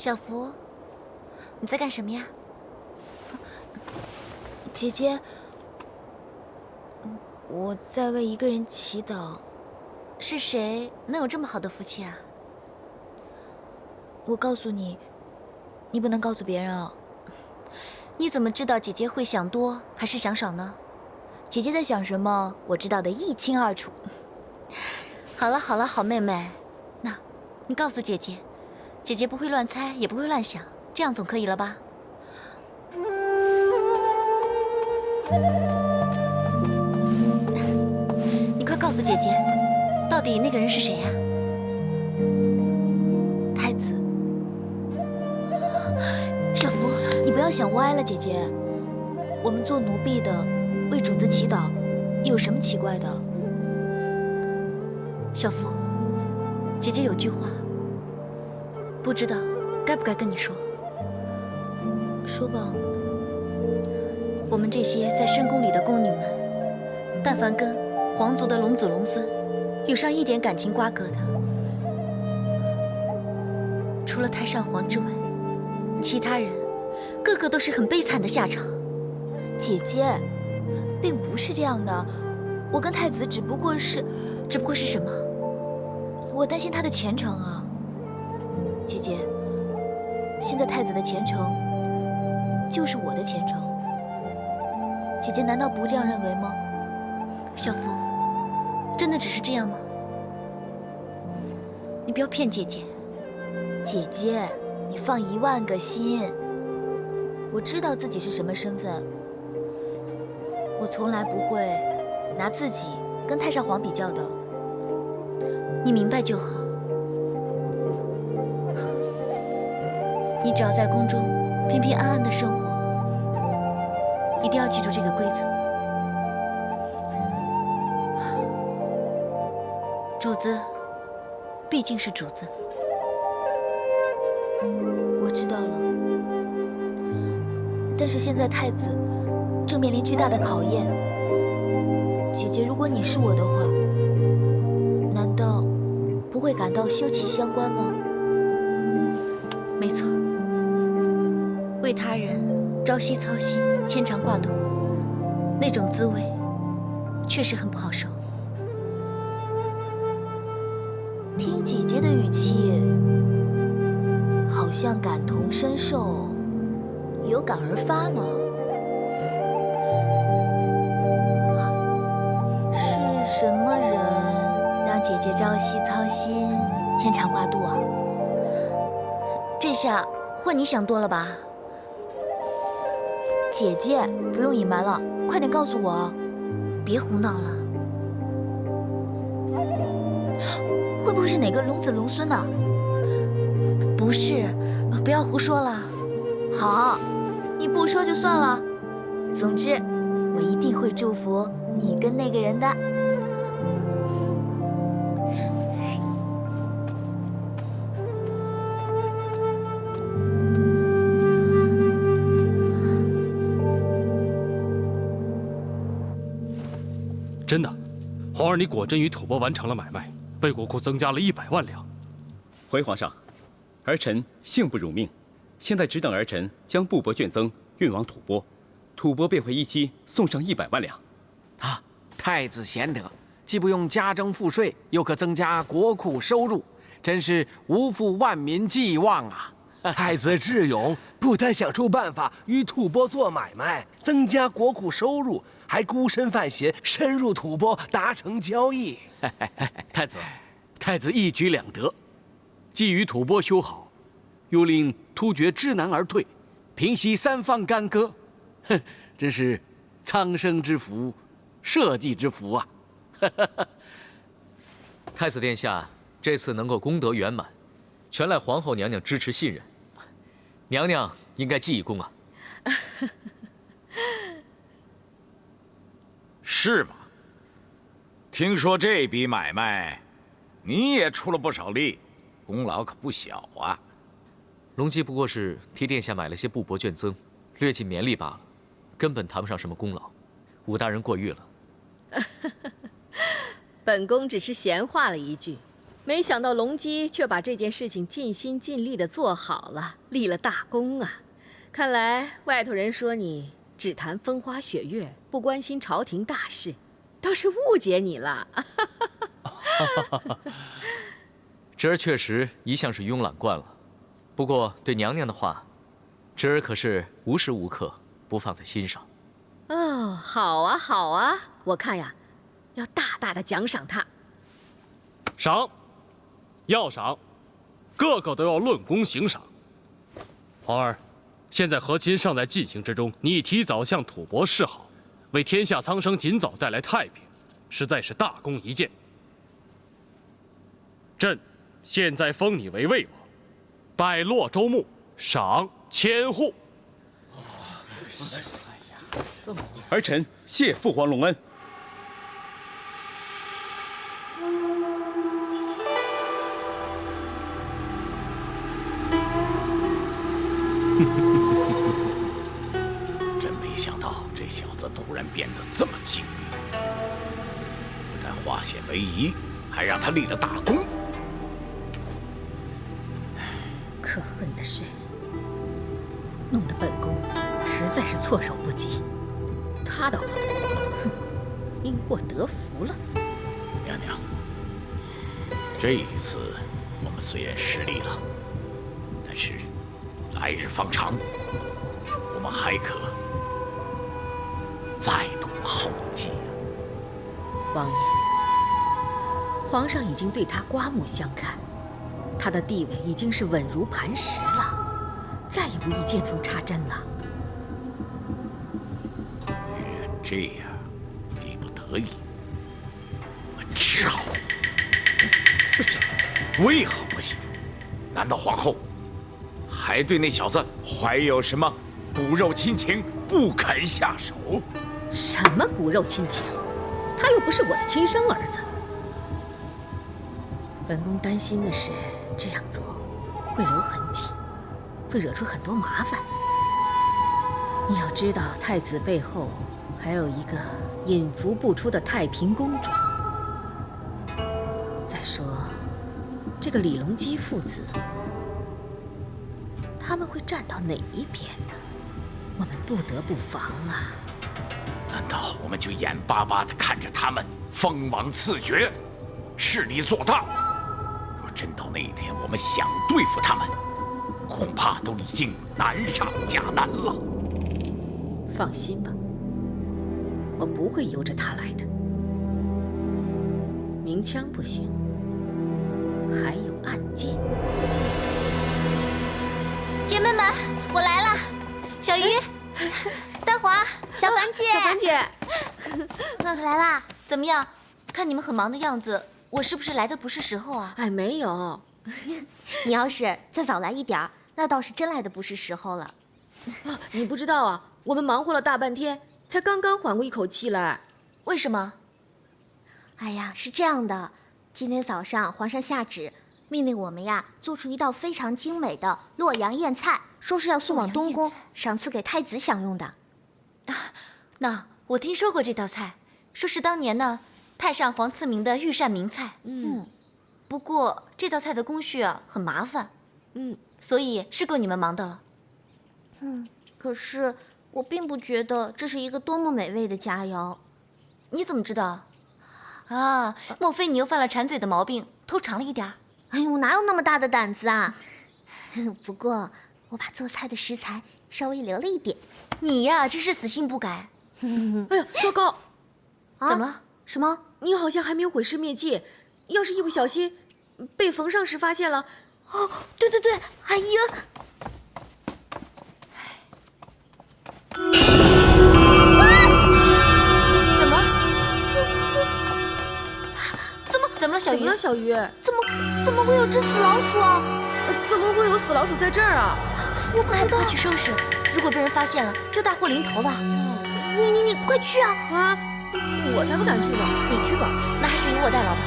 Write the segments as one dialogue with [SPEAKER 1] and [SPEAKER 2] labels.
[SPEAKER 1] 小福，你在干什么呀？
[SPEAKER 2] 姐姐，我在为一个人祈祷。
[SPEAKER 1] 是谁能有这么好的福气啊？
[SPEAKER 2] 我告诉你，你不能告诉别人啊。
[SPEAKER 1] 你怎么知道姐姐会想多还是想少呢？
[SPEAKER 2] 姐姐在想什么，我知道的一清二楚。
[SPEAKER 1] 好了好了，好妹妹，那，你告诉姐姐，姐姐不会乱猜，也不会乱想，这样总可以了吧？你快告诉姐姐，到底那个人是谁呀？
[SPEAKER 2] 太子。小福，你不要想歪了，姐姐。我们做奴婢的，为主子祈祷，有什么奇怪的？
[SPEAKER 1] 小福，姐姐有句话，不知道该不该跟你说。
[SPEAKER 2] 说吧。
[SPEAKER 1] 我们这些在深宫里的宫女们，但凡跟皇族的龙子龙孙有上一点感情瓜葛的，除了太上皇之外，其他人个个都是很悲惨的下场。
[SPEAKER 2] 姐姐，并不是这样的。我跟太子只不过是
[SPEAKER 1] 什么？
[SPEAKER 2] 我担心他的前程啊。姐姐，现在太子的前程就是我的前程。姐姐难道不这样认为吗？
[SPEAKER 1] 小福，真的只是这样吗？你不要骗姐姐。
[SPEAKER 2] 姐姐，你放10000个心。我知道自己是什么身份，我从来不会拿自己跟太上皇比较的。
[SPEAKER 1] 你明白就好。你只要在宫中平平安安的生活，一定要记住这个规则。主子毕竟是主子。
[SPEAKER 2] 我知道了，但是现在太子正面临巨大的考验。姐姐，如果你是我的话，难道不会感到羞戚相关吗？
[SPEAKER 1] 没错，为他人朝夕操心、牵肠挂肚，那种滋味确实很不好受。
[SPEAKER 2] 听姐姐的语气，好像感同身受，有感而发嘛。是什么人让姐姐朝夕操心、牵肠挂肚啊？
[SPEAKER 1] 这下换你想多了吧？
[SPEAKER 2] 姐姐，不用隐瞒了，快点告诉我。
[SPEAKER 1] 别胡闹了。
[SPEAKER 2] 会不会是哪个龙子龙孙呢？
[SPEAKER 1] 不是，不要胡说了。
[SPEAKER 2] 好，你不说就算了。总之，我一定会祝福你跟那个人的。
[SPEAKER 3] 真的，皇儿，你果真与吐蕃完成了买卖，为国库增加了100万两。
[SPEAKER 4] 回皇上，儿臣幸不辱命，现在只等儿臣将布帛卷增运往吐蕃，吐蕃便会一期送上100万两。
[SPEAKER 5] 啊，太子贤德，既不用加征赋税，又可增加国库收入，真是无负万民寄望啊！
[SPEAKER 6] 太子智勇，不但想出办法与吐蕃做买卖，增加国库收入，还孤身犯险，深入吐蕃达成交易。
[SPEAKER 7] 太子一举两得，既与吐蕃修好，又令突厥知难而退，平息三方干戈，真是苍生之福，社稷之福啊！
[SPEAKER 8] 太子殿下这次能够功德圆满，全赖皇后娘娘支持信任，娘娘应该记一功啊。
[SPEAKER 9] 是吗？听说这笔买卖，你也出了不少力，功劳可不小啊。
[SPEAKER 8] 龙姬不过是替殿下买了些布帛卷增，略尽绵力罢了，根本谈不上什么功劳。武大人过誉了。
[SPEAKER 10] 本宫只是闲话了一句，没想到隆基却把这件事情尽心尽力地做好了，立了大功啊！看来外头人说你只谈风花雪月，不关心朝廷大事，都是误解你了。
[SPEAKER 8] 侄儿确实一向是慵懒惯了，不过对娘娘的话，侄儿可是无时无刻不放在心上。
[SPEAKER 10] 哦，好啊，好啊，我看呀，要大大的奖赏他。
[SPEAKER 3] 赏，要赏，个个都要论功行赏。皇儿，现在和亲尚在进行之中，你提早向吐蕃示好，为天下苍生尽早带来太平，实在是大功一件。朕现在封你为魏王，百洛州牧，赏1000户。
[SPEAKER 4] 儿臣谢父皇隆恩。
[SPEAKER 9] 真没想到这小子突然变得这么精明，不但化险为夷，还让他立了大功。
[SPEAKER 10] 可恨的是，弄得本宫实在是措手不及。他的话，哼，因祸得福了。
[SPEAKER 9] 娘娘，这一次我们虽然失利了，但是来日方长，我们还可再图后继。
[SPEAKER 10] 王爷，皇上已经对他刮目相看，他的地位已经是稳如磐石了，再也无意见缝插针了。
[SPEAKER 9] 既然这样，逼不得已，我们只好……
[SPEAKER 10] 不行，
[SPEAKER 9] 为何不行？难道皇后还对那小子怀有什么骨肉亲情，不肯下手？
[SPEAKER 10] 什么骨肉亲情？他又不是我的亲生儿子。本宫担心的是，这样做会留痕迹，会惹出很多麻烦。你要知道，太子背后还有一个隐伏不出的太平公主。再说，这个李隆基父子，他们会站到哪一边呢？我们不得不防啊！
[SPEAKER 9] 难道我们就眼巴巴地看着他们锋芒刺决，势力做大？若真到那一天，我们想对付他们，恐怕都已经难上加难了。
[SPEAKER 10] 放心吧，我不会由着他来的。明枪不行，还有暗箭。
[SPEAKER 2] 姐妹们，我来了，小鱼、丹华、小凡姐，
[SPEAKER 10] 小凡姐，
[SPEAKER 2] 来啦！怎么样？看你们很忙的样子，我是不是来的不是时候啊？
[SPEAKER 10] 哎，没有。
[SPEAKER 2] 你要是再早来一点儿，那倒是真来的不是时候了。
[SPEAKER 10] 你不知道啊，我们忙活了大半天，才刚刚缓过一口气来。
[SPEAKER 2] 为什么？
[SPEAKER 11] 哎呀，是这样的，今天早上皇上下旨，命令我们呀做出一道非常精美的洛阳宴菜，说是要送往东宫，赏赐给太子享用的。
[SPEAKER 2] 那我听说过这道菜，说是当年呢太上皇赐名的御膳名菜。不过这道菜的工序啊很麻烦，所以是够你们忙的了。
[SPEAKER 11] 可是我并不觉得这是一个多么美味的佳肴。
[SPEAKER 2] 你怎么知道？啊，莫非你又犯了馋嘴的毛病，偷尝了一点儿？
[SPEAKER 11] 哎呦，我哪有那么大的胆子啊！不过我把做菜的食材稍微留了一点。
[SPEAKER 2] 你呀，真是死性不改。
[SPEAKER 10] 哎呀，糟糕！
[SPEAKER 2] 怎么了？
[SPEAKER 11] 什么？
[SPEAKER 10] 你好像还没有毁尸灭迹，要是一不小心被冯上使发现了……
[SPEAKER 11] 哦，对对对，哎呀！
[SPEAKER 2] 怎么了，小鱼？
[SPEAKER 10] 怎么了，小鱼？
[SPEAKER 11] 怎么会有只死老鼠啊？
[SPEAKER 10] 怎么会有死老鼠在这儿啊？
[SPEAKER 2] 我不知道，快去收拾！如果被人发现了，就大祸临头了。
[SPEAKER 11] 你快去啊！
[SPEAKER 10] 啊，我才不敢去呢，你去吧。
[SPEAKER 2] 那还是由我代劳吧。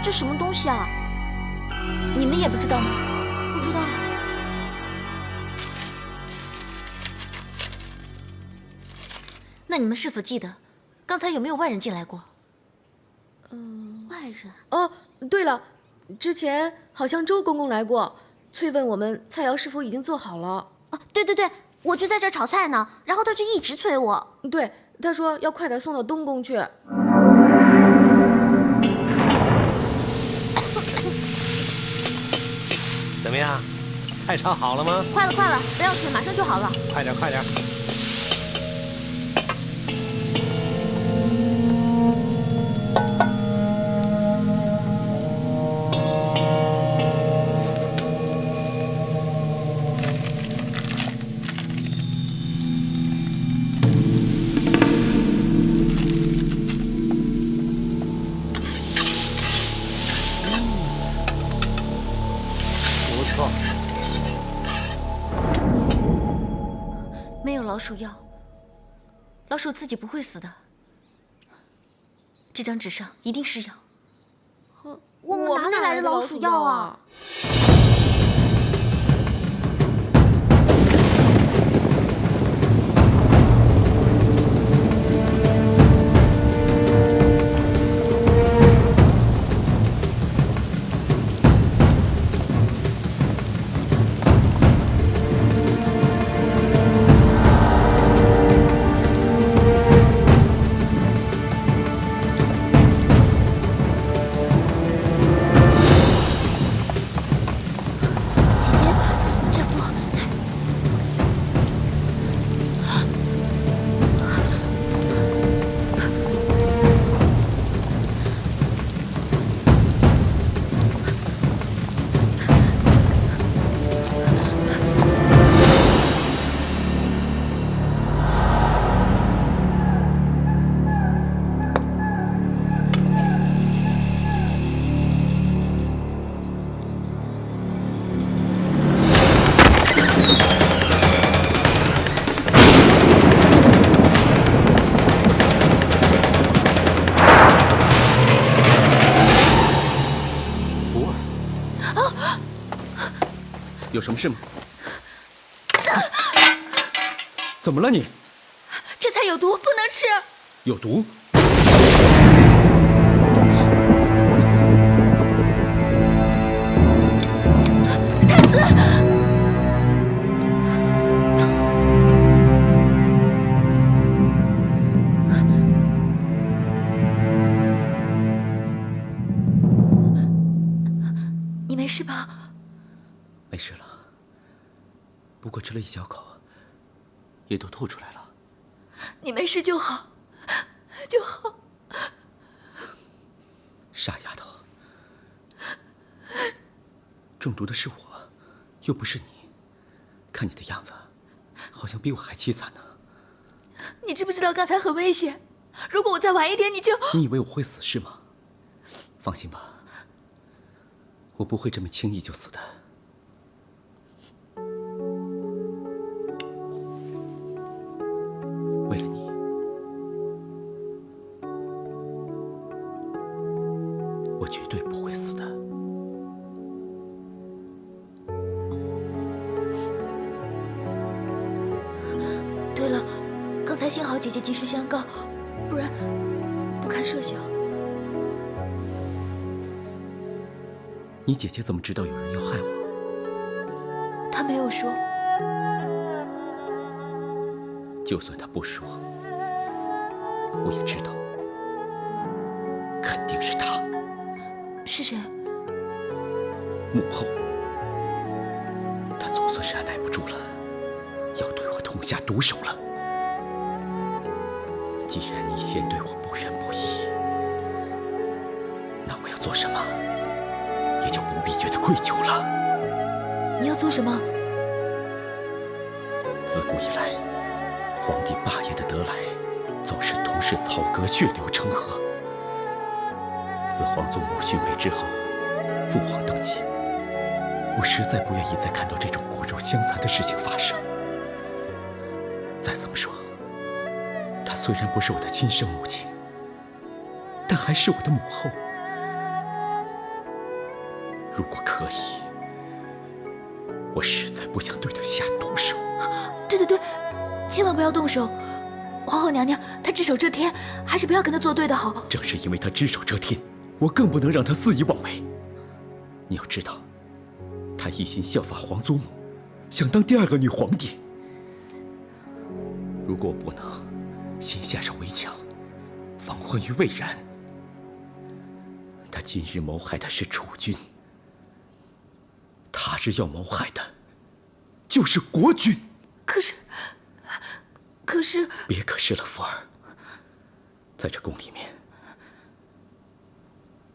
[SPEAKER 11] 这什么东西啊？
[SPEAKER 1] 你们也不知道吗？
[SPEAKER 11] 不知道。
[SPEAKER 1] 那你们是否记得，刚才有没有外人进来过？
[SPEAKER 11] 外人。
[SPEAKER 10] 哦，对了，之前好像周公公来过，催问我们菜肴是否已经做好了。
[SPEAKER 11] 啊，对对对，我就在这儿炒菜呢，然后他就一直催我。
[SPEAKER 10] 对，他说要快点送到东宫去。
[SPEAKER 6] 怎么样？菜炒好了吗？
[SPEAKER 11] 快了，快了，不要催，马上就好了。
[SPEAKER 6] 快点，快点。不错。
[SPEAKER 1] 没有老鼠药，老鼠自己不会死的。这张纸上一定是药。
[SPEAKER 11] 我们哪里来的老鼠药啊？
[SPEAKER 4] 有什么事吗？怎么了你？
[SPEAKER 1] 这菜有毒，不能吃。
[SPEAKER 4] 有毒？
[SPEAKER 1] 太子，你没事吧？
[SPEAKER 4] 没事了，不过吃了一小口，也都吐出来了。
[SPEAKER 1] 你没事就好，就好。
[SPEAKER 4] 傻丫头，中毒的是我，又不是你。看你的样子，好像比我还凄惨呢。
[SPEAKER 1] 你知不知道刚才很危险？如果我再晚一点，你就……
[SPEAKER 4] 你以为我会死是吗？放心吧，我不会这么轻易就死的。为了你，我绝对不会死的。
[SPEAKER 1] 对了，刚才幸好姐姐及时相告，不然不堪设想。
[SPEAKER 4] 你姐姐怎么知道有人要害我？
[SPEAKER 1] 她没有说。
[SPEAKER 4] 就算她不说，我也知道，肯定是她。
[SPEAKER 1] 是谁？
[SPEAKER 4] 母后，她总算是按耐不住了，要对我痛下毒手了。既然你先对我不仁不义，那我要做什么，也就不必觉得愧疚了。
[SPEAKER 1] 你要做什么？
[SPEAKER 4] 自古以来，皇帝霸业的得来，总是同是草革，血流成河。自皇祖母逊位之后，父皇登基，我实在不愿意再看到这种骨肉相残的事情发生。再怎么说，她虽然不是我的亲生母亲，但还是我的母后。如果可以，我实在不想对他下毒手。
[SPEAKER 2] 对，千万不要动手。皇后娘娘，她只手遮天，还是不要跟她作对的好。
[SPEAKER 4] 正是因为他只手遮天，我更不能让他肆意妄为。你要知道，他一心效法皇祖母，想当第2个女皇帝。如果我不能先下手为强，防患于未然，他今日谋害的是储君，他日要谋害的就是国君。
[SPEAKER 2] 可是，
[SPEAKER 4] 别可是了，福儿。在这宫里面，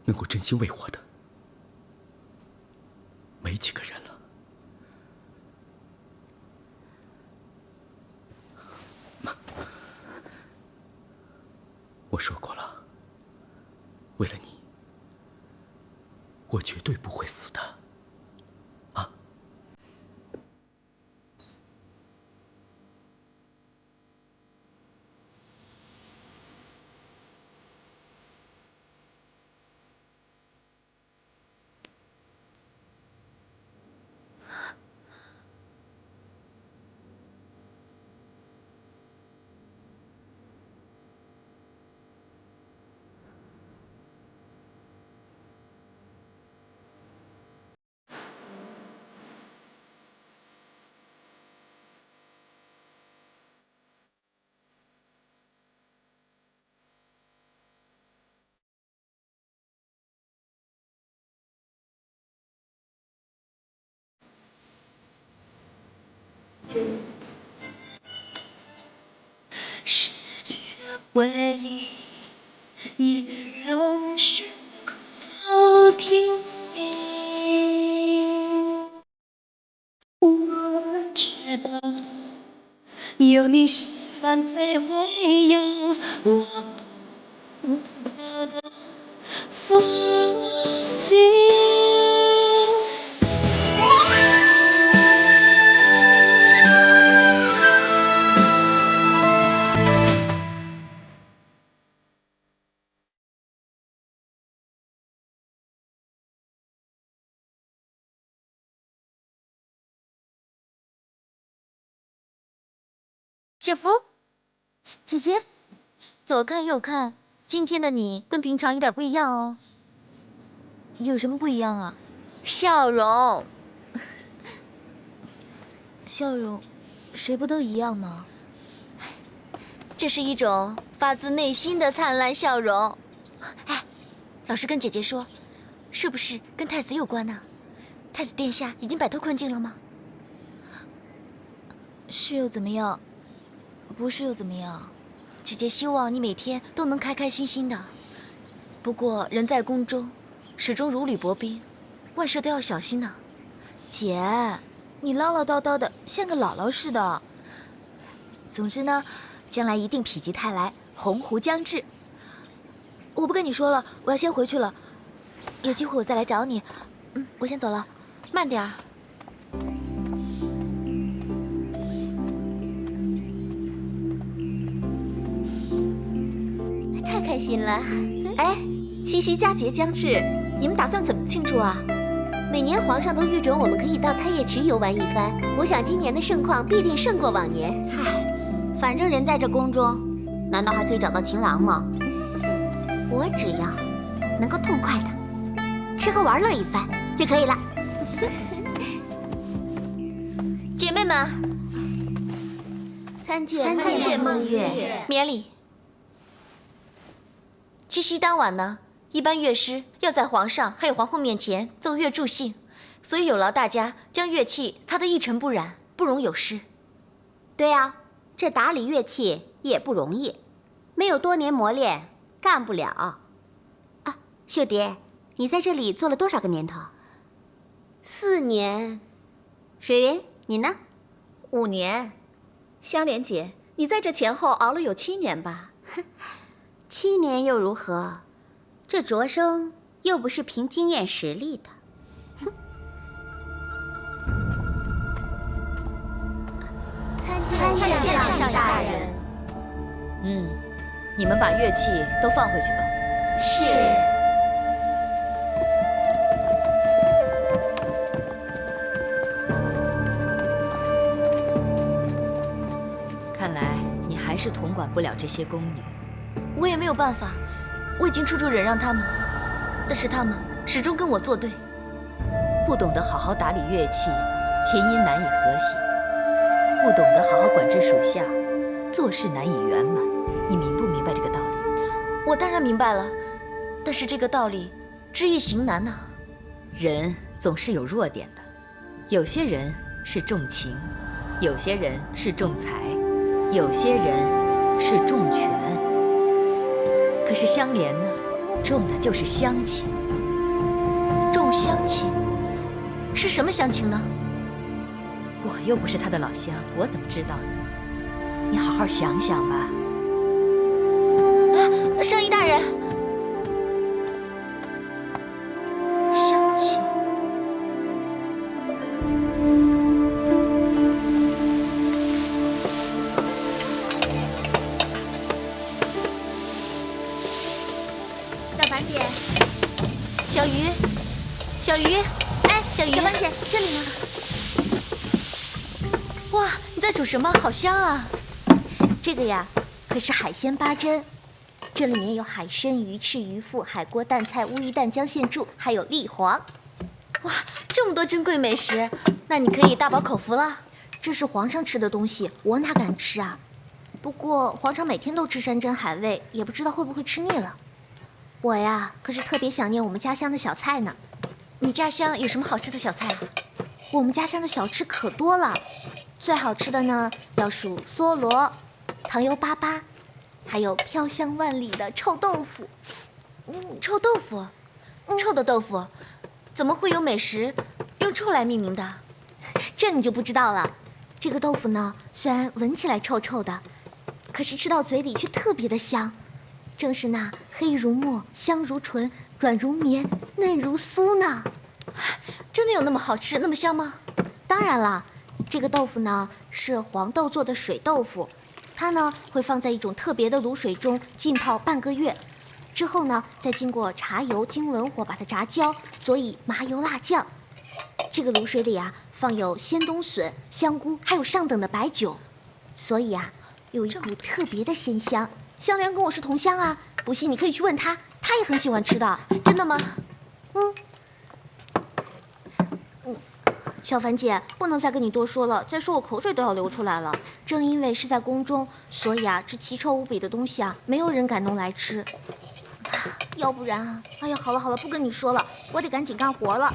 [SPEAKER 4] 能够真心为我的，没几个人了。我说过了，为了你，我绝对不会死的。
[SPEAKER 12] 失去回忆，也让时空停停。我知道，有你是反对未央，我不得的风景。
[SPEAKER 1] 姐夫，姐姐，左看右看，今天的你跟平常有点不一样哦。有什么不一样啊？笑容。
[SPEAKER 2] 笑容，谁不都一样吗？
[SPEAKER 1] 这是一种发自内心的灿烂笑容。哎，老实跟姐姐说，是不是跟太子有关呢？太子殿下已经摆脱困境了吗？
[SPEAKER 2] 是又怎么样？不是又怎么样？
[SPEAKER 1] 姐姐希望你每天都能开开心心的。不过人在宫中，始终如履薄冰，万事都要小心呢。
[SPEAKER 2] 姐，你唠唠叨叨的，像个姥姥似的。总之呢，将来一定否极泰来，鸿鹄将至。我不跟你说了，我要先回去了。有机会我再来找你。我先走了，
[SPEAKER 1] 慢点儿。太开心了！
[SPEAKER 11] 哎，七夕佳节将至，你们打算怎么庆祝啊？
[SPEAKER 13] 每年皇上都御准我们可以到太液池游玩一番，我想今年的盛况必定胜过往年。
[SPEAKER 11] 嗨，反正人在这宫中，难道还可以找到情郎吗？我只要能够痛快的吃喝玩乐一番就可以了。
[SPEAKER 1] 姐妹们，
[SPEAKER 13] 参见
[SPEAKER 11] 梦月，
[SPEAKER 1] 免礼。七夕当晚呢，一般乐师要在皇上还有皇后面前奏乐助兴，所以有劳大家将乐器擦得一尘不染，不容有失。
[SPEAKER 11] 对啊，这打理乐器也不容易，没有多年磨练，干不了。啊，秀蝶，你在这里做了多少个年头
[SPEAKER 13] ？4年。
[SPEAKER 11] 水云，你呢
[SPEAKER 13] ？5年。香莲姐，你在这前后熬了有7年吧
[SPEAKER 11] ？7年又如何？这擢升又不是凭经验实力的。哼！
[SPEAKER 13] 参见上大人。
[SPEAKER 1] 你们把乐器都放回去吧。
[SPEAKER 13] 是。
[SPEAKER 2] 还是统管不了这些宫女。
[SPEAKER 1] 我也没有办法，我已经处处忍让他们，但是他们始终跟我作对。
[SPEAKER 2] 不懂得好好打理乐器，前因难以和谐；不懂得好好管制属下，做事难以圆满。你明不明白这个道理？
[SPEAKER 1] 我当然明白了，但是这个道理知易行难呐。
[SPEAKER 2] 人总是有弱点的，有些人是重情，有些人是重财，有些人是重权。可是香莲呢，重的就是乡情。
[SPEAKER 1] 重乡情，是什么乡情呢？
[SPEAKER 2] 我又不是他的老乡，我怎么知道呢？你好好想想吧。
[SPEAKER 1] 圣医大人，乡情。
[SPEAKER 11] 小凡姐，
[SPEAKER 1] 小鱼，小鱼，哎，小鱼，
[SPEAKER 11] 小凡姐，这里呢。
[SPEAKER 1] 哇，你在煮什么？好香啊！
[SPEAKER 11] 这个呀，可是海鲜八珍。这里面有海参、鱼翅、鱼腹、海锅蛋菜、乌鱼蛋浆线柱，还有栗黄。
[SPEAKER 1] 哇，这么多珍贵美食，那你可以大饱口福了。
[SPEAKER 11] 这是皇上吃的东西，我哪敢吃啊？不过皇上每天都吃山珍海味，也不知道会不会吃腻了。我呀，可是特别想念我们家乡的小菜呢。
[SPEAKER 1] 你家乡有什么好吃的小菜啊？
[SPEAKER 11] 我们家乡的小吃可多了，最好吃的呢要数梭罗、糖油粑粑。还有飘香万里的臭豆腐。
[SPEAKER 1] 臭豆腐，臭的豆腐，怎么会有美食用臭来命名的？
[SPEAKER 11] 这你就不知道了。这个豆腐呢，虽然闻起来臭臭的，可是吃到嘴里却特别的香，正是那黑如墨、香如唇、软如绵、嫩如酥呢。
[SPEAKER 1] 真的有那么好吃，那么香吗？
[SPEAKER 11] 当然了，这个豆腐呢是黄豆做的水豆腐。它呢会放在一种特别的卤水中浸泡半个月，之后呢再经过茶油、经文火把它炸焦，佐以麻油辣酱。这个卤水里啊放有鲜冬笋、香菇，还有上等的白酒，所以啊有一股特别的鲜香。香莲跟我是同乡啊，不信你可以去问她，她也很喜欢吃的。
[SPEAKER 1] 真的吗？
[SPEAKER 11] 小凡姐，不能再跟你多说了，再说我口水都要流出来了。正因为是在宫中，所以啊，这奇臭无比的东西啊，没有人敢弄来吃。要不然啊，哎呀，好了好了，不跟你说了，我得赶紧干活了。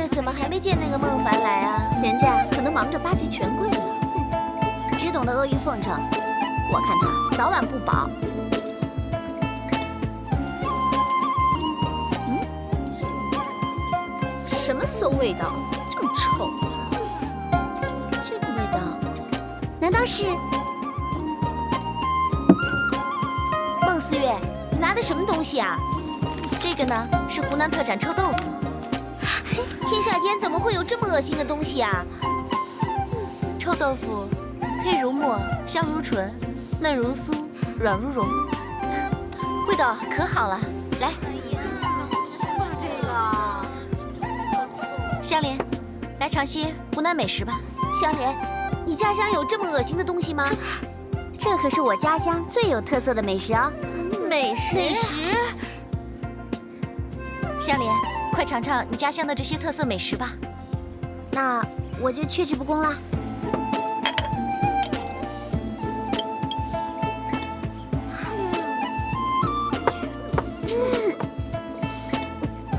[SPEAKER 13] 怎么还没见那个孟凡来啊？
[SPEAKER 11] 人家可能忙着巴结权贵了，只懂得阿谀奉承。我看他早晚不保。什么馊味道，这么臭？这个味道，难道是
[SPEAKER 13] 孟思月？你拿的什么东西啊？
[SPEAKER 1] 这个呢是湖南特产臭豆腐。
[SPEAKER 13] 天下间怎么会有这么恶心的东西啊？
[SPEAKER 1] 臭豆腐，黑如墨，香如唇，嫩如酥，软如绒，味道可好了。来，香莲，来尝些湖南美食吧。
[SPEAKER 13] 香莲，你家乡有这么恶心的东西吗？
[SPEAKER 11] 这可是我家乡最有特色的美食哦。
[SPEAKER 1] 美食。香莲，快尝尝你家乡的这些特色美食吧。
[SPEAKER 11] 那我就却之不恭啦。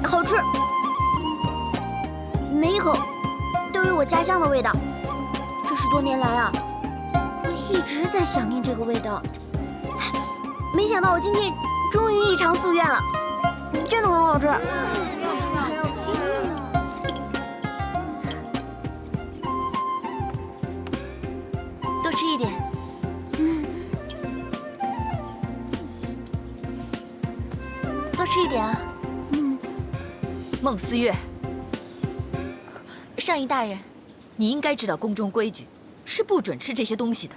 [SPEAKER 11] 好吃，每一口都有我家乡的味道。这10多年来啊，我一直在想念这个味道。没想到我今天终于一偿夙愿了，真的很好吃。
[SPEAKER 1] 多吃一点。吃一点啊。
[SPEAKER 2] 孟思月，
[SPEAKER 1] 上仪大人，
[SPEAKER 2] 你应该知道宫中规矩，是不准吃这些东西的。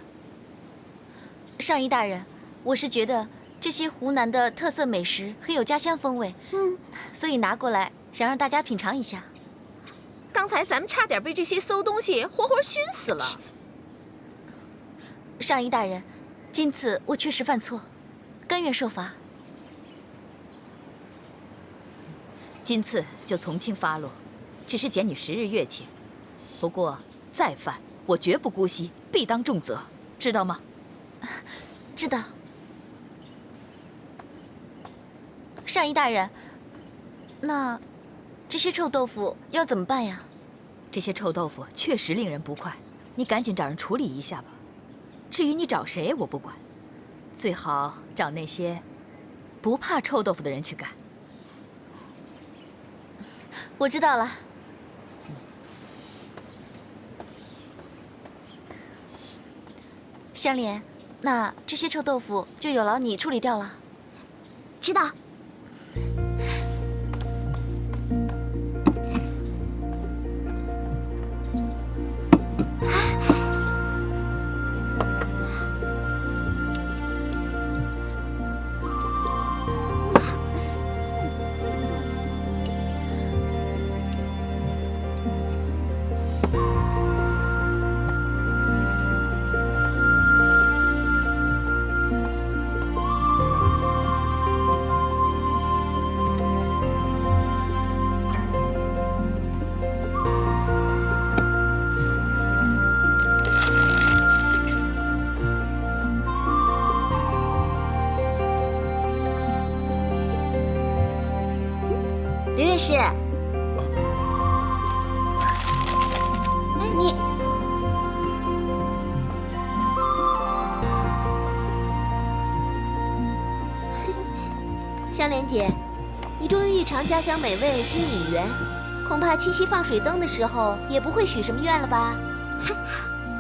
[SPEAKER 1] 上仪大人，我是觉得这些湖南的特色美食很有家乡风味，所以拿过来想让大家品尝一下。
[SPEAKER 10] 刚才咱们差点被这些馊东西活活熏死了。
[SPEAKER 1] 上仪大人，今次我确实犯错，甘愿受罚。
[SPEAKER 2] 今次就从轻发落，只是减你10日月钱。不过再犯，我绝不姑息，必当重责，知道吗？
[SPEAKER 1] 知道。上仪大人，那这些臭豆腐要怎么办呀？
[SPEAKER 2] 这些臭豆腐确实令人不快，你赶紧找人处理一下吧。至于你找谁，我不管，最好找那些不怕臭豆腐的人去干。
[SPEAKER 1] 我知道了。香莲，那这些臭豆腐就有劳你处理掉了。
[SPEAKER 11] 知道。刘乐师，哎，你
[SPEAKER 13] 香莲姐，你终于一尝家乡美味，心已圆，恐怕七夕放水灯的时候也不会许什么愿了吧？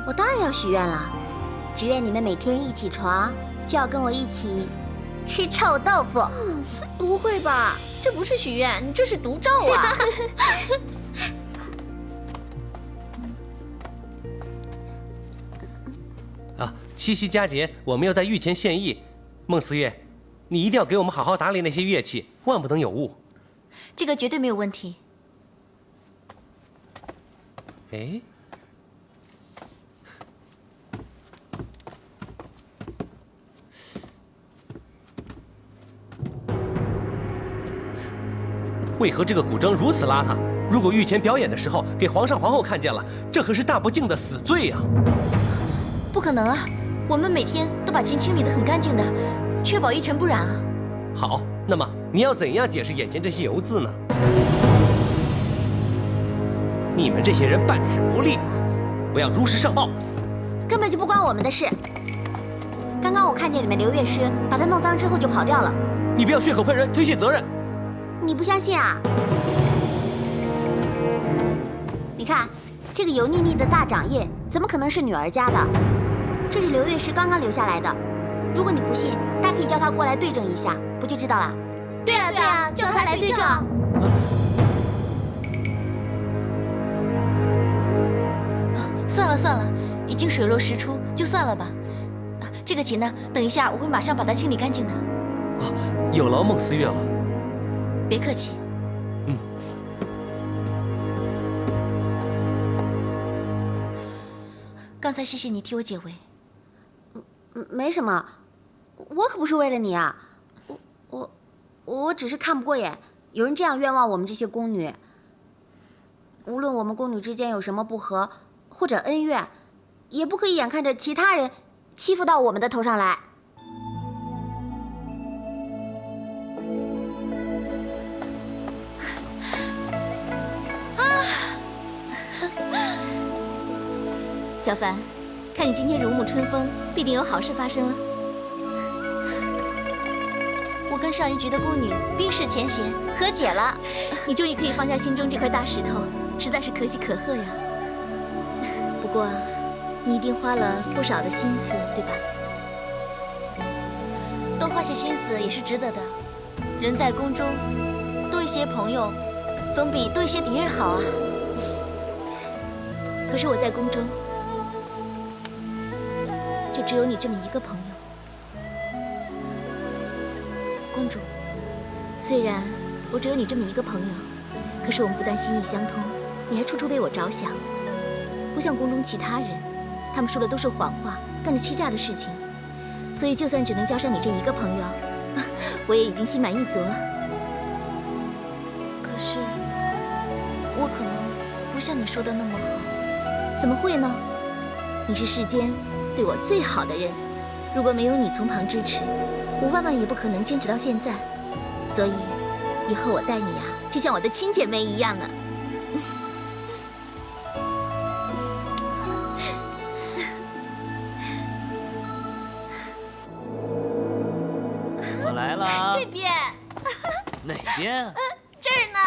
[SPEAKER 11] 我当然要许愿了，只愿你们每天一起床就要跟我一起吃臭豆腐。
[SPEAKER 10] 不会吧？这不是许愿，你这是毒咒啊！
[SPEAKER 6] 啊，七夕佳节，我们要在御前献艺。孟思月，你一定要给我们好好打理那些乐器，万不能有误。
[SPEAKER 1] 这个绝对没有问题。
[SPEAKER 6] 哎，为何这个古筝如此邋遢？如果御前表演的时候给皇上皇后看见了，这可是大不敬的死罪呀！
[SPEAKER 1] 不可能啊！我们每天都把琴清理得很干净的，确保一尘不染啊。
[SPEAKER 6] 好，那么你要怎样解释眼前这些油渍呢？你们这些人办事不力，我要如实上报。
[SPEAKER 11] 根本就不关我们的事。刚刚我看见你们刘乐师把它弄脏之后就跑掉了。
[SPEAKER 6] 你不要血口喷人，推卸责任。
[SPEAKER 11] 你不相信啊？你看，这个油腻腻的大掌印，怎么可能是女儿家的？这是刘乐师刚刚留下来的。如果你不信，大家可以叫他过来对证一下，不就知道了？
[SPEAKER 13] 对啊，对啊，叫他来对证。
[SPEAKER 1] 算了算了，已经水落石出，就算了吧。这个琴呢，等一下我会马上把它清理干净的。
[SPEAKER 6] 有劳孟思月了。
[SPEAKER 1] 别客气。刚才谢谢你替我解围。
[SPEAKER 11] 没什么，我可不是为了你啊，我只是看不过眼，有人这样冤枉我们这些宫女。无论我们宫女之间有什么不和或者恩怨，也不可以眼看着其他人欺负到我们的头上来。
[SPEAKER 1] 小凡，看你今天如沐春风，必定有好事发生了。我跟上一局的宫女冰释前嫌，和解了。你终于可以放下心中这块大石头，实在是可喜可贺呀。不过，你一定花了不少的心思，对吧？多花些心思也是值得的。人在宫中，多一些朋友，总比多一些敌人好啊。
[SPEAKER 2] 可是我在宫中，就只有你这么一个朋友。
[SPEAKER 1] 公主，
[SPEAKER 2] 虽然我只有你这么一个朋友，可是我们不但心意相通，你还处处为我着想，不像宫中其他人，他们说的都是谎话，干着欺诈的事情。所以就算只能交上你这一个朋友，我也已经心满意足了。
[SPEAKER 1] 可是我可能不像你说的那么好。
[SPEAKER 2] 怎么会呢？你是世间对我最好的人，如果没有你从旁支持，我万万也不可能坚持到现在。所以以后我待你啊，就像我的亲姐妹一样呢。
[SPEAKER 8] 我来了。
[SPEAKER 13] 这边。
[SPEAKER 8] 哪边？
[SPEAKER 13] 这儿呢。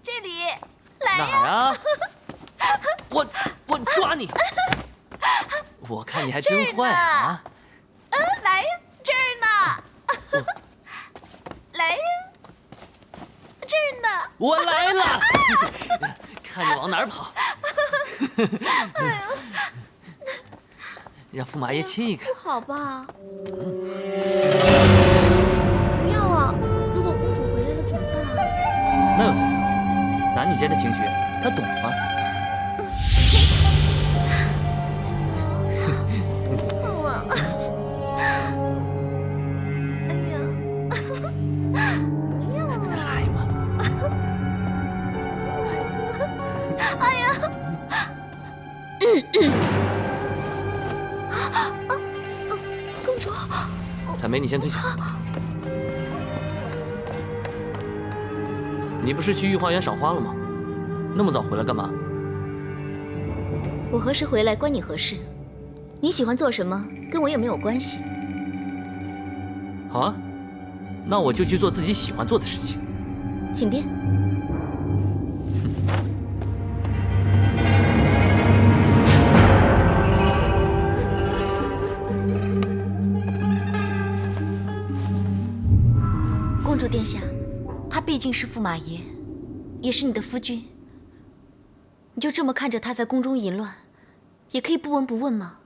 [SPEAKER 13] 这里。来呀。
[SPEAKER 8] 哪儿啊？我抓你！我看你还真坏啊！
[SPEAKER 13] 来呀，这儿呢。来呀，这儿呢。
[SPEAKER 8] 我来了！看你往哪儿跑！让驸马爷亲一个。
[SPEAKER 13] 不好吧？不要啊！如果公主回来了怎么办啊？
[SPEAKER 8] 那又怎样？男女间的情绪，他懂吗？
[SPEAKER 13] 公主，
[SPEAKER 8] 彩梅，你先退下。你不是去御花园赏花了吗？那么早回来干嘛？
[SPEAKER 2] 我何时回来关你何事？你喜欢做什么，跟我也没有关系。
[SPEAKER 8] 好啊，那我就去做自己喜欢做的事情。
[SPEAKER 2] 请便。
[SPEAKER 1] 公主殿下，他毕竟是驸马爷，也是你的夫君。你就这么看着他在宫中淫乱，也可以不闻不问吗？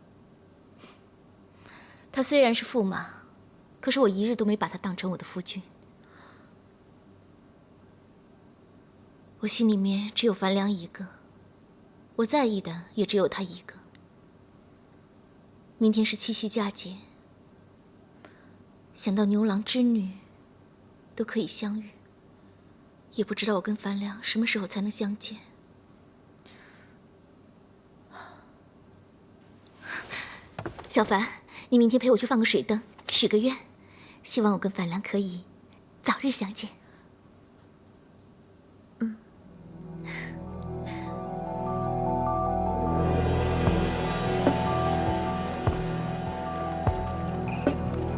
[SPEAKER 2] 他虽然是驸马，可是我一日都没把他当成我的夫君。我心里面只有樊良一个，我在意的也只有他一个。明天是七夕佳节，想到牛郎织女都可以相遇，也不知道我跟樊良什么时候才能相见。小樊，你明天陪我去放个水灯，许个愿，希望我跟樊良可以早日相见。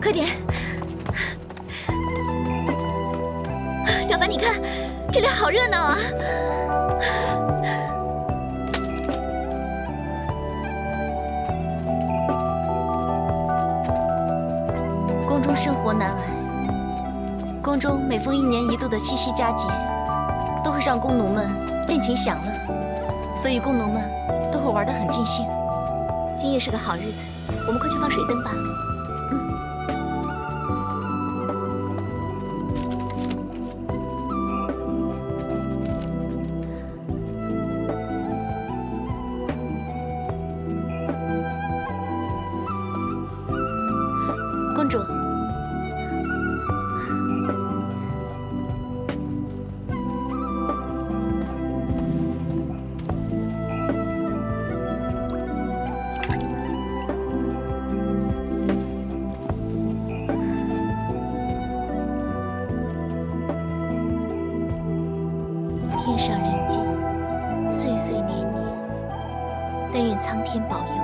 [SPEAKER 2] 快点！小樊，你看，这里好热闹啊！
[SPEAKER 1] 宫中生活难挨，宫中每逢1年1度的七夕佳节，都会让宫奴们尽情享乐，所以宫奴们都会玩得很尽兴。
[SPEAKER 2] 今夜是个好日子，我们快去放水灯吧。
[SPEAKER 1] 公主，
[SPEAKER 2] 天上人间，岁岁年年，但愿苍天保佑，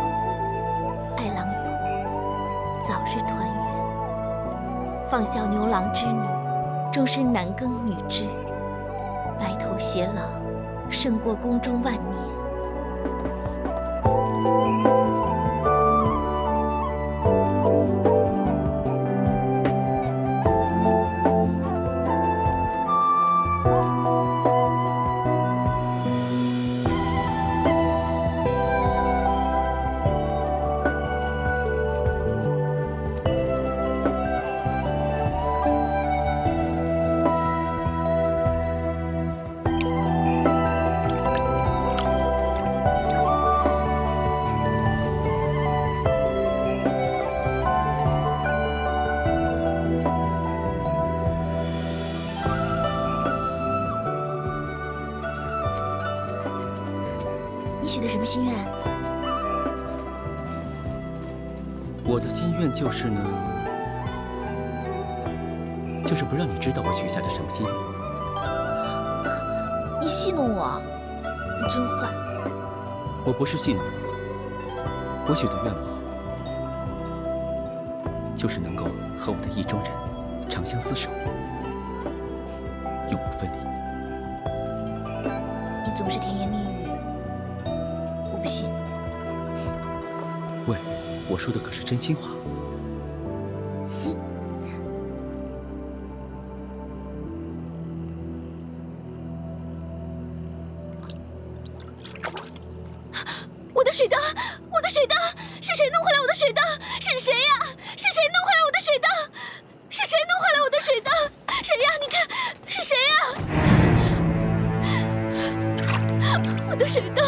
[SPEAKER 2] 爱郎与我早日团圆。放孝牛郎织女，终身男耕女织，白头偕老，胜过宫中万年。么心愿？
[SPEAKER 4] 我的心愿就是呢，就是不让你知道我许下的什么心愿。
[SPEAKER 2] 你戏弄我，你真坏。
[SPEAKER 4] 我不是戏弄你，我许的愿望就是能够和我的意中人长相厮守，永不分离。
[SPEAKER 2] 你总是甜言蜜语，我不信。
[SPEAKER 4] 喂，我说的可是真心话。
[SPEAKER 1] 我的水灯，我的水灯，是谁弄坏了我的水灯？是谁呀？是谁弄坏了我的水灯？是谁弄坏了我的水灯？谁呀？你看，是谁呀？我的水灯。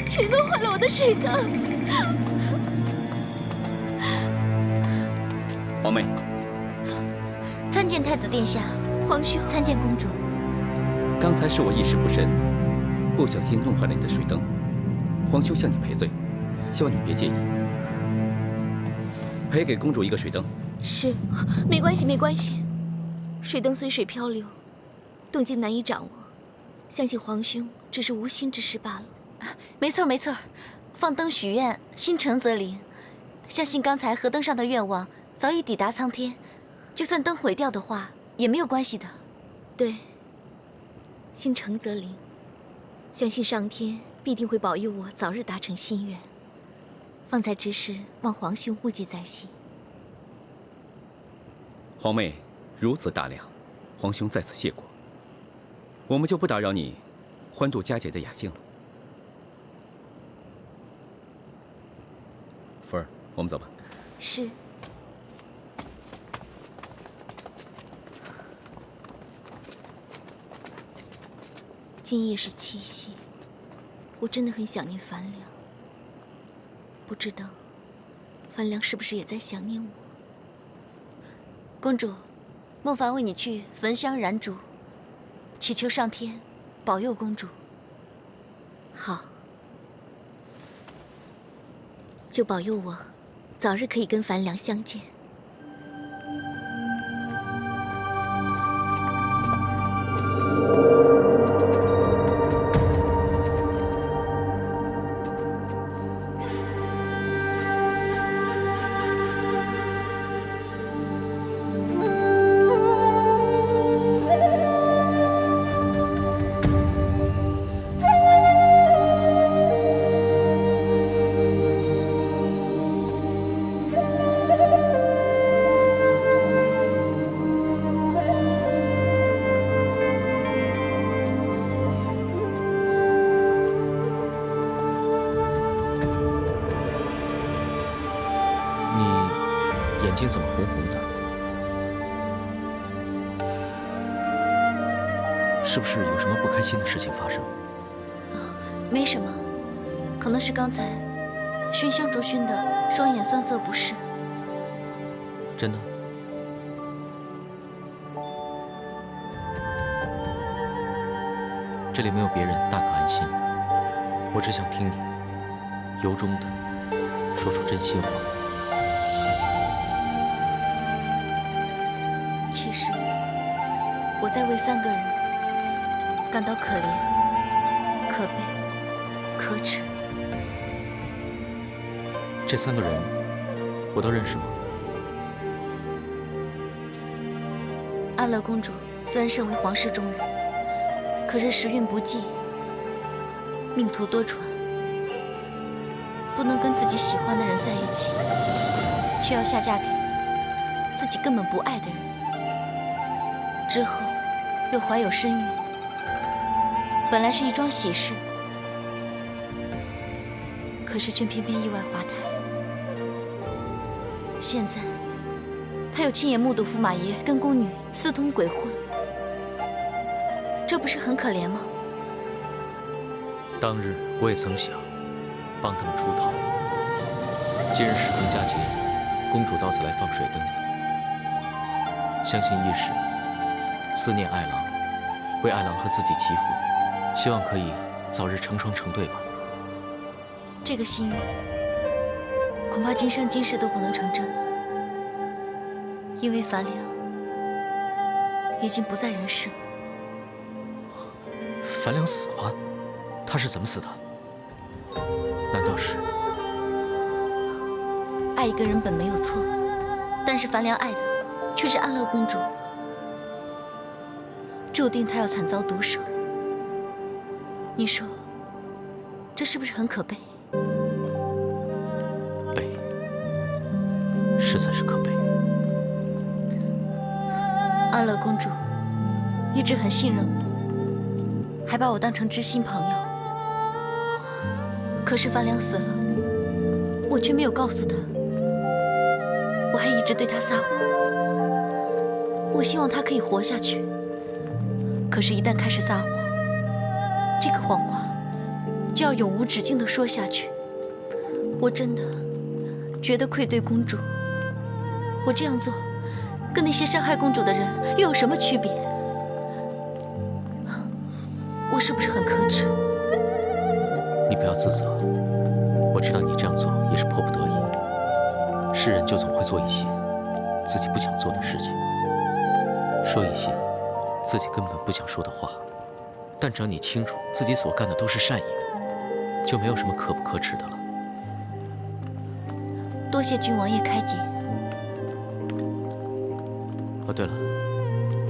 [SPEAKER 1] 谁弄坏了我的水灯？
[SPEAKER 4] 皇妹，
[SPEAKER 1] 参见太子殿下，皇兄，
[SPEAKER 2] 参见公主。
[SPEAKER 4] 刚才是我一时不慎，不小心弄坏了你的水灯，皇兄向你赔罪，希望你别介意。赔给公主一个水灯。
[SPEAKER 1] 是，没关系，没关系。水灯随水漂流，动静难以掌握，相信皇兄只是无心之事罢了。没错，没错，放灯许愿，心诚则灵。相信刚才河灯上的愿望早已抵达苍天，就算灯毁掉的话，也没有关系的。对，心诚则灵，相信上天必定会保佑我早日达成心愿。方才之事，望皇兄勿记在心。
[SPEAKER 4] 皇妹如此大量，皇兄在此谢过。我们就不打扰你欢度佳节的雅兴了。福儿，我们走吧。
[SPEAKER 1] 是。今夜是七夕，我真的很想念樊良。不知道，樊良是不是也在想念我？公主，孟凡为你去焚香燃烛，祈求上天保佑公主。好，就保佑我，早日可以跟樊良相见。
[SPEAKER 8] 眼睛怎么红红的？是不是有什么不开心的事情发生？
[SPEAKER 1] 没什么，可能是刚才熏香烛熏的，双眼酸涩不适。
[SPEAKER 8] 真的？这里没有别人，大可安心。我只想听你由衷的说出真心话。
[SPEAKER 1] 其实我在为3个人感到可怜、可悲、可耻。
[SPEAKER 8] 这3个人，我都认识吗？
[SPEAKER 1] 安乐公主虽然身为皇室中人，可是时运不济，命途多舛，不能跟自己喜欢的人在一起，却要下嫁给自己根本不爱的人。之后又怀有身孕，本来是一桩喜事，可是却偏偏意外滑胎。现在他又亲眼目睹驸马爷跟宫女私通鬼混，这不是很可怜吗？
[SPEAKER 8] 当日我也曾想帮他们出逃。今日适逢佳节，公主到此来放水灯，相信一时，思念爱郎，为爱郎和自己祈福，希望可以早日成双成对吧。
[SPEAKER 1] 这个心愿，恐怕今生今世都不能成真了，因为樊良已经不在人世了。
[SPEAKER 8] 樊良死了，他是怎么死的？难道是？
[SPEAKER 1] 爱一个人本没有错，但是樊良爱的却是安乐公主，注定他要惨遭毒手。你说，这是不是很可悲？
[SPEAKER 8] 悲，实在是可悲。
[SPEAKER 1] 安乐公主一直很信任我，还把我当成知心朋友。可是樊良死了，我却没有告诉他。我还一直对他撒谎，我希望他可以活下去。可是，一旦开始撒谎，这个谎话就要永无止境地说下去。我真的觉得愧对公主。我这样做，跟那些伤害公主的人又有什么区别？我是不是很可耻？
[SPEAKER 8] 你不要自责，我知道你这样做也是迫不得已。世人就总会做一些自己不想做的事情，说一些自己根本不想说的话。但只要你清楚自己所干的都是善意的，就没有什么可不可耻的了。
[SPEAKER 1] 多谢郡王爷开解。
[SPEAKER 8] 哦，对了，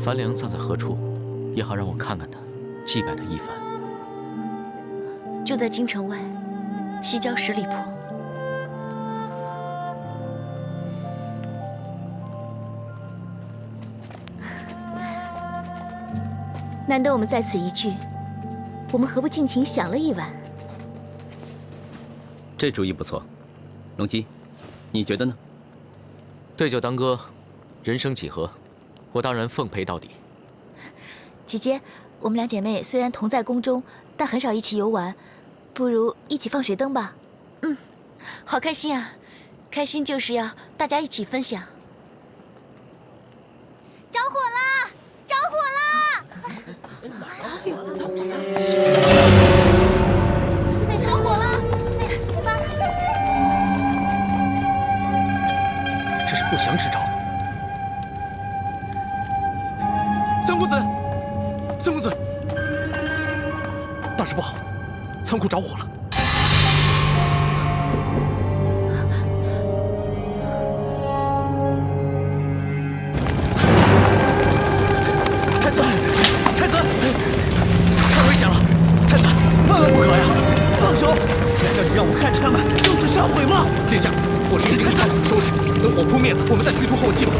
[SPEAKER 8] 樊良葬在何处，也好让我看看他，祭拜他一番。
[SPEAKER 1] 就在京城外，西郊10里坡。
[SPEAKER 2] 难得我们在此一聚，我们何不尽情享乐一晚？
[SPEAKER 4] 这主意不错，龙姬，你觉得呢？
[SPEAKER 8] 对酒当歌，人生几何，我当然奉陪到底。
[SPEAKER 2] 姐姐，我们两姐妹虽然同在宫中，但很少一起游玩，不如一起放水灯吧。
[SPEAKER 1] 好开心啊！开心就是要大家一起分享。
[SPEAKER 11] 着火啦！着火啦！这边着火了！哎呀，怎么办？
[SPEAKER 3] 这是不祥之兆。三公子，三公子，大事不好，仓库着火了。太子，太危险了！太子，万万不可呀！放手！难道你让我看着他们就此烧毁吗？殿下，我是太子，收拾，等火扑灭了，我们再虚图后继吧。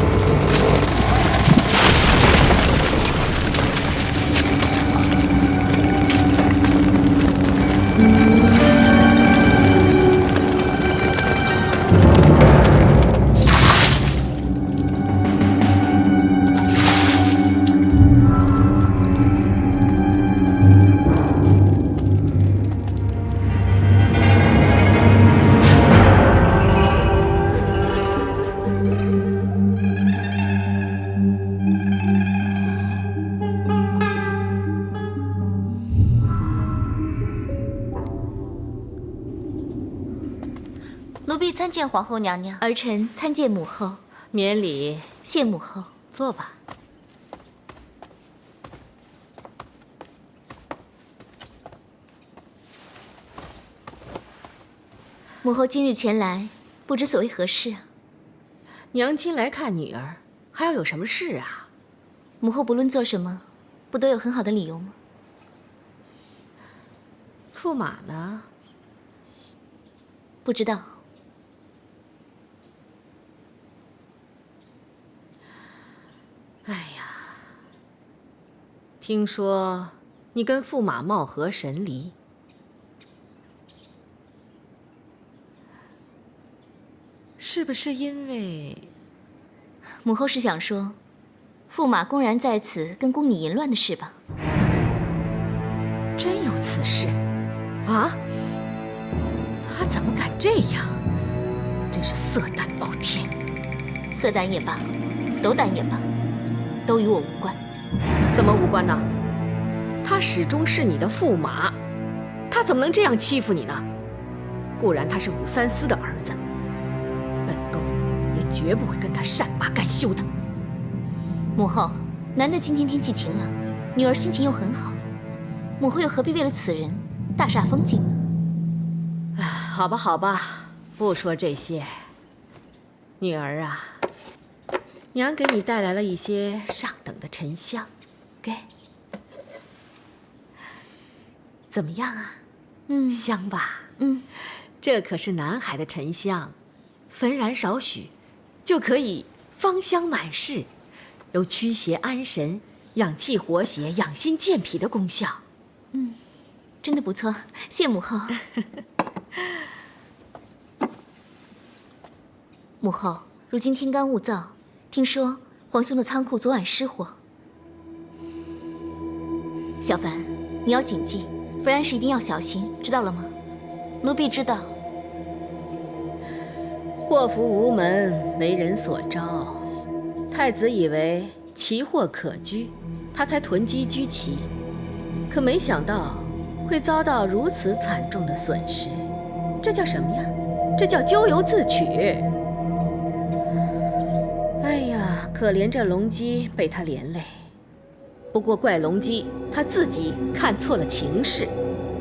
[SPEAKER 1] 奴婢参见皇后娘娘。
[SPEAKER 2] 儿臣参见母后。
[SPEAKER 10] 免礼。
[SPEAKER 2] 谢母后。
[SPEAKER 10] 坐吧。
[SPEAKER 2] 母后今日前来，不知所为何事啊？
[SPEAKER 10] 娘亲来看女儿，还要有什么事啊？
[SPEAKER 2] 母后不论做什么，不都有很好的理由吗？
[SPEAKER 10] 驸马呢？
[SPEAKER 2] 不知道。
[SPEAKER 10] 哎呀，听说你跟驸马貌合神离，是不是因为……
[SPEAKER 2] 母后是想说，驸马公然在此跟宫女淫乱的事吧？
[SPEAKER 10] 真有此事？啊？他怎么敢这样？真是色胆包天！
[SPEAKER 2] 色胆也罢，斗胆也罢，都与我无关。
[SPEAKER 10] 怎么无关呢？他始终是你的驸马，他怎么能这样欺负你呢？固然他是武三思的儿子，本宫也绝不会跟他善罢甘休的。
[SPEAKER 2] 母后，难得今天天气晴朗，女儿心情又很好，母后又何必为了此人大煞风景呢？
[SPEAKER 10] 好吧，好吧，不说这些。女儿啊，娘给你带来了一些上等的沉香，给。怎么样啊？香吧？这可是南海的沉香，焚燃少许，就可以芳香满室，有驱邪安神、养气活血、养心健脾的功效。
[SPEAKER 2] 真的不错，谢母后。母后，如今天干物燥，听说皇兄的仓库昨晚失火。小凡，你要谨记，弗然时一定要小心，知道了吗？
[SPEAKER 1] 奴婢知道。
[SPEAKER 10] 祸福无门，为人所招。太子以为奇货可居，他才囤积居奇，可没想到会遭到如此惨重的损失。这叫什么呀？这叫咎由自取。哎呀，可怜这龙姬被他连累。不过怪龙姬他自己看错了情势。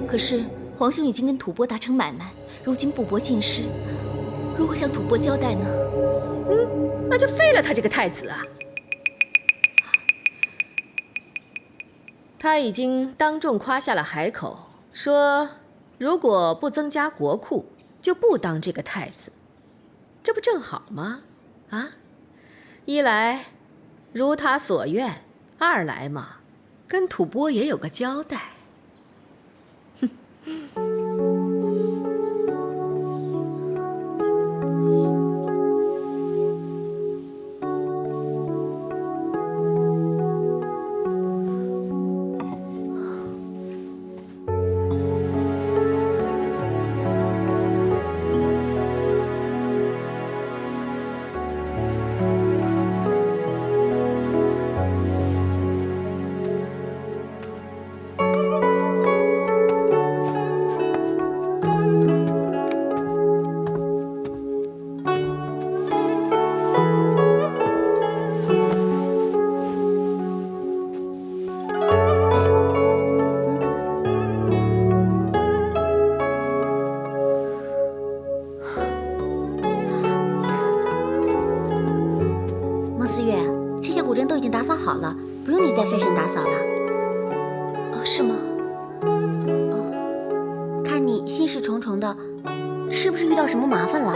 [SPEAKER 2] 可是皇兄已经跟吐蕃达成买卖，如今布帛尽失，如何向吐蕃交代呢？
[SPEAKER 10] 那就废了他这个太子啊！他已经当众夸下了海口，说如果不增加国库，就不当这个太子。这不正好吗？啊，一来如他所愿，二来嘛，跟吐蕃也有个交代。
[SPEAKER 11] 打扫好了，不用你再费神打扫了。
[SPEAKER 2] 是吗？
[SPEAKER 11] 看你心事重重的，是不是遇到什么麻烦了？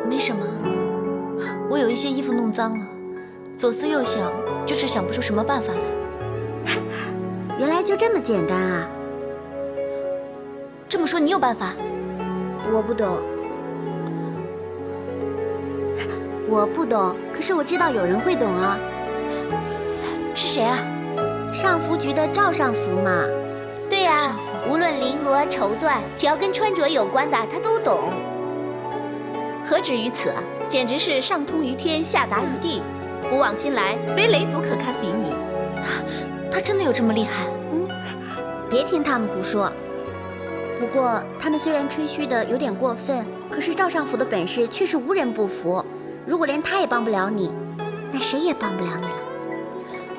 [SPEAKER 1] 没什么，我有一些衣服弄脏了，左思右想，就是想不出什么办法来。
[SPEAKER 11] 原来就这么简单啊！
[SPEAKER 1] 这么说你有办法？
[SPEAKER 11] 我不懂，我不懂，可是我知道有人会懂啊。
[SPEAKER 1] 是谁啊？
[SPEAKER 11] 上服局的赵上服嘛。
[SPEAKER 13] 对呀，无论绫罗绸缎，只要跟穿着有关的，他都懂。
[SPEAKER 14] 何止于此啊，简直是上通于天，下达于地，古往今来，非雷族可堪比拟。
[SPEAKER 1] 他真的有这么厉害？
[SPEAKER 11] 别听他们胡说。不过他们虽然吹嘘的有点过分，可是赵上服的本事却是无人不服。如果连他也帮不了你，那谁也帮不了你了。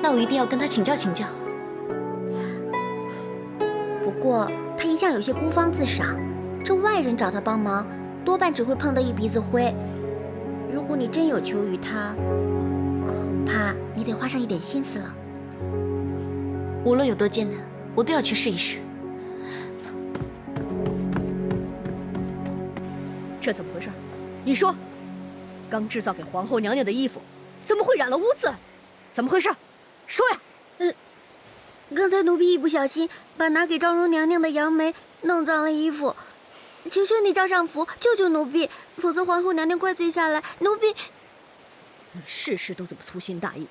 [SPEAKER 1] 那我一定要跟他请教请教。
[SPEAKER 11] 不过他一向有些孤芳自赏，这外人找他帮忙，多半只会碰得一鼻子灰。如果你真有求于他，恐怕你得花上一点心思了。
[SPEAKER 1] 无论有多艰难，我都要去试一试。
[SPEAKER 14] 这怎么回事？你说，刚制造给皇后娘娘的衣服，怎么会染了污渍？怎么回事？说呀！
[SPEAKER 11] 刚才奴婢一不小心把拿给赵荣娘娘的杨梅弄脏了衣服，求求你赵上服救救奴婢，否则皇后娘娘怪罪下来，奴婢……
[SPEAKER 14] 你事事都这么粗心大意，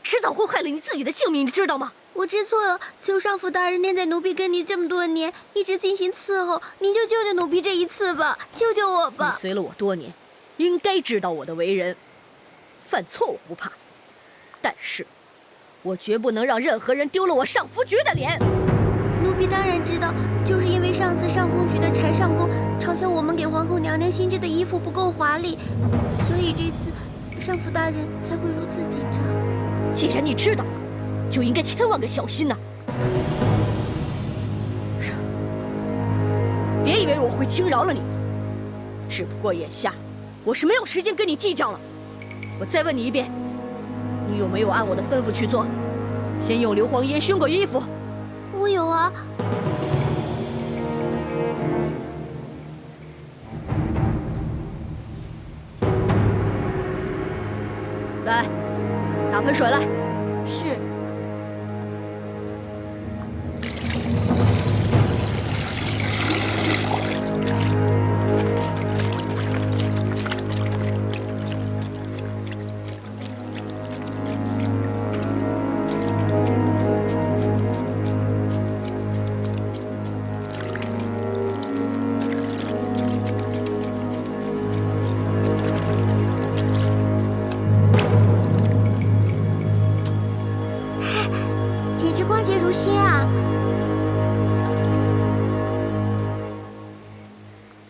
[SPEAKER 14] 迟早会害了你自己的性命，你知道吗？
[SPEAKER 11] 我知错了，求上服大人念在奴婢跟你这么多年，一直尽心伺候，您就救救奴婢这一次吧，救救我吧！
[SPEAKER 14] 你随了我多年，应该知道我的为人，犯错我不怕，但是我绝不能让任何人丢了我上福局的脸。
[SPEAKER 11] 奴婢当然知道，就是因为上次上宫局的柴上宫嘲笑我们给皇后娘娘新织的衣服不够华丽，所以这次上福大人才会如此紧张。
[SPEAKER 14] 既然你知道，就应该千万个小心呐！别以为我会轻饶了你，只不过眼下我是没有时间跟你计较了。我再问你一遍，你有没有按我的吩咐去做？先用硫磺烟熏过衣服。
[SPEAKER 11] 我有啊。
[SPEAKER 14] 来，打盆水来。
[SPEAKER 11] 是。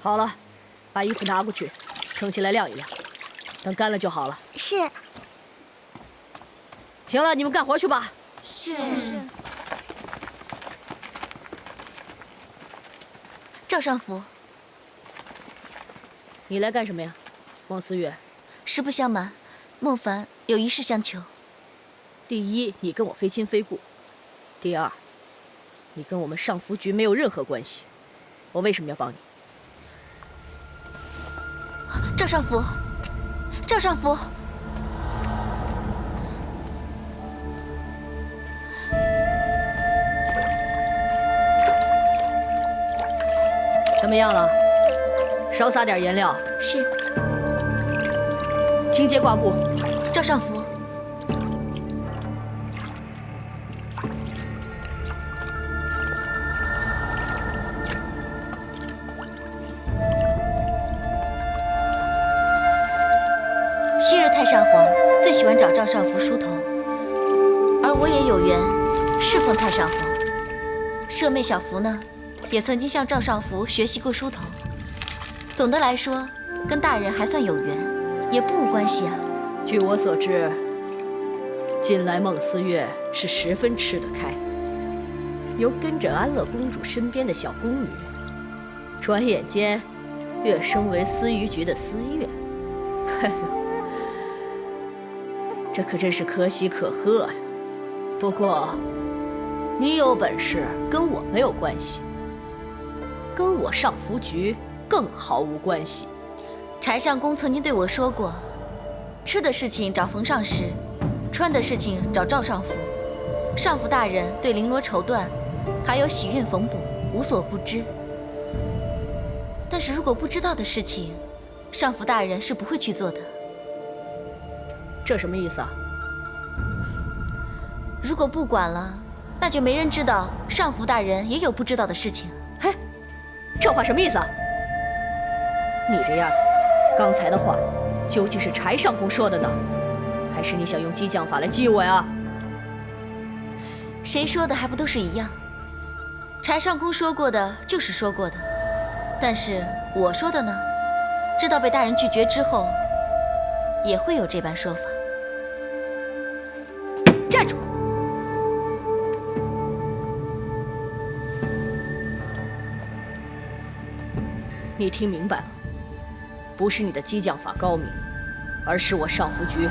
[SPEAKER 14] 好了，把衣服拿过去，撑起来晾一晾，等干了就好了。
[SPEAKER 11] 是。
[SPEAKER 14] 行了，你们干活去吧。
[SPEAKER 11] 是。
[SPEAKER 1] 赵尚福，
[SPEAKER 14] 你来干什么呀，孟思月？
[SPEAKER 1] 实不相瞒，孟凡有一事相求。
[SPEAKER 14] 第一，你跟我非亲非故；第二，你跟我们上福局没有任何关系，我为什么要帮你？
[SPEAKER 1] 赵尚福，赵尚福，
[SPEAKER 14] 怎么样了？少撒点颜料。
[SPEAKER 1] 是。
[SPEAKER 14] 清洁挂布。
[SPEAKER 1] 赵尚福。昔日太上皇最喜欢找赵尚福梳头，而我也有缘侍奉太上皇。舍妹小福呢，也曾经向赵尚福学习过梳头。总的来说，跟大人还算有缘，也不无关系啊。
[SPEAKER 14] 据我所知，近来孟思月是十分吃得开，由跟着安乐公主身边的小宫女，转眼间跃升为司虞局的司乐。哎呦，这可真是可喜可贺呀！不过，你有本事跟我没有关系，跟我上福局更毫无关系。
[SPEAKER 1] 柴上公曾经对我说过，吃的事情找冯上师，穿的事情找赵尚福。上福大人对绫罗绸缎，还有喜运缝补无所不知。但是如果不知道的事情，上福大人是不会去做的。
[SPEAKER 14] 这什么意思啊？
[SPEAKER 1] 如果不管了，那就没人知道上福大人也有不知道的事情。
[SPEAKER 14] 嘿，这话什么意思啊？你这丫头，刚才的话究竟是柴上公说的呢，还是你想用激将法来激我呀？
[SPEAKER 1] 谁说的还不都是一样？柴上公说过的就是说过的，但是我说的呢，知道被大人拒绝之后，也会有这般说法。
[SPEAKER 14] 站住！你听明白了，不是你的激将法高明，而是我上福局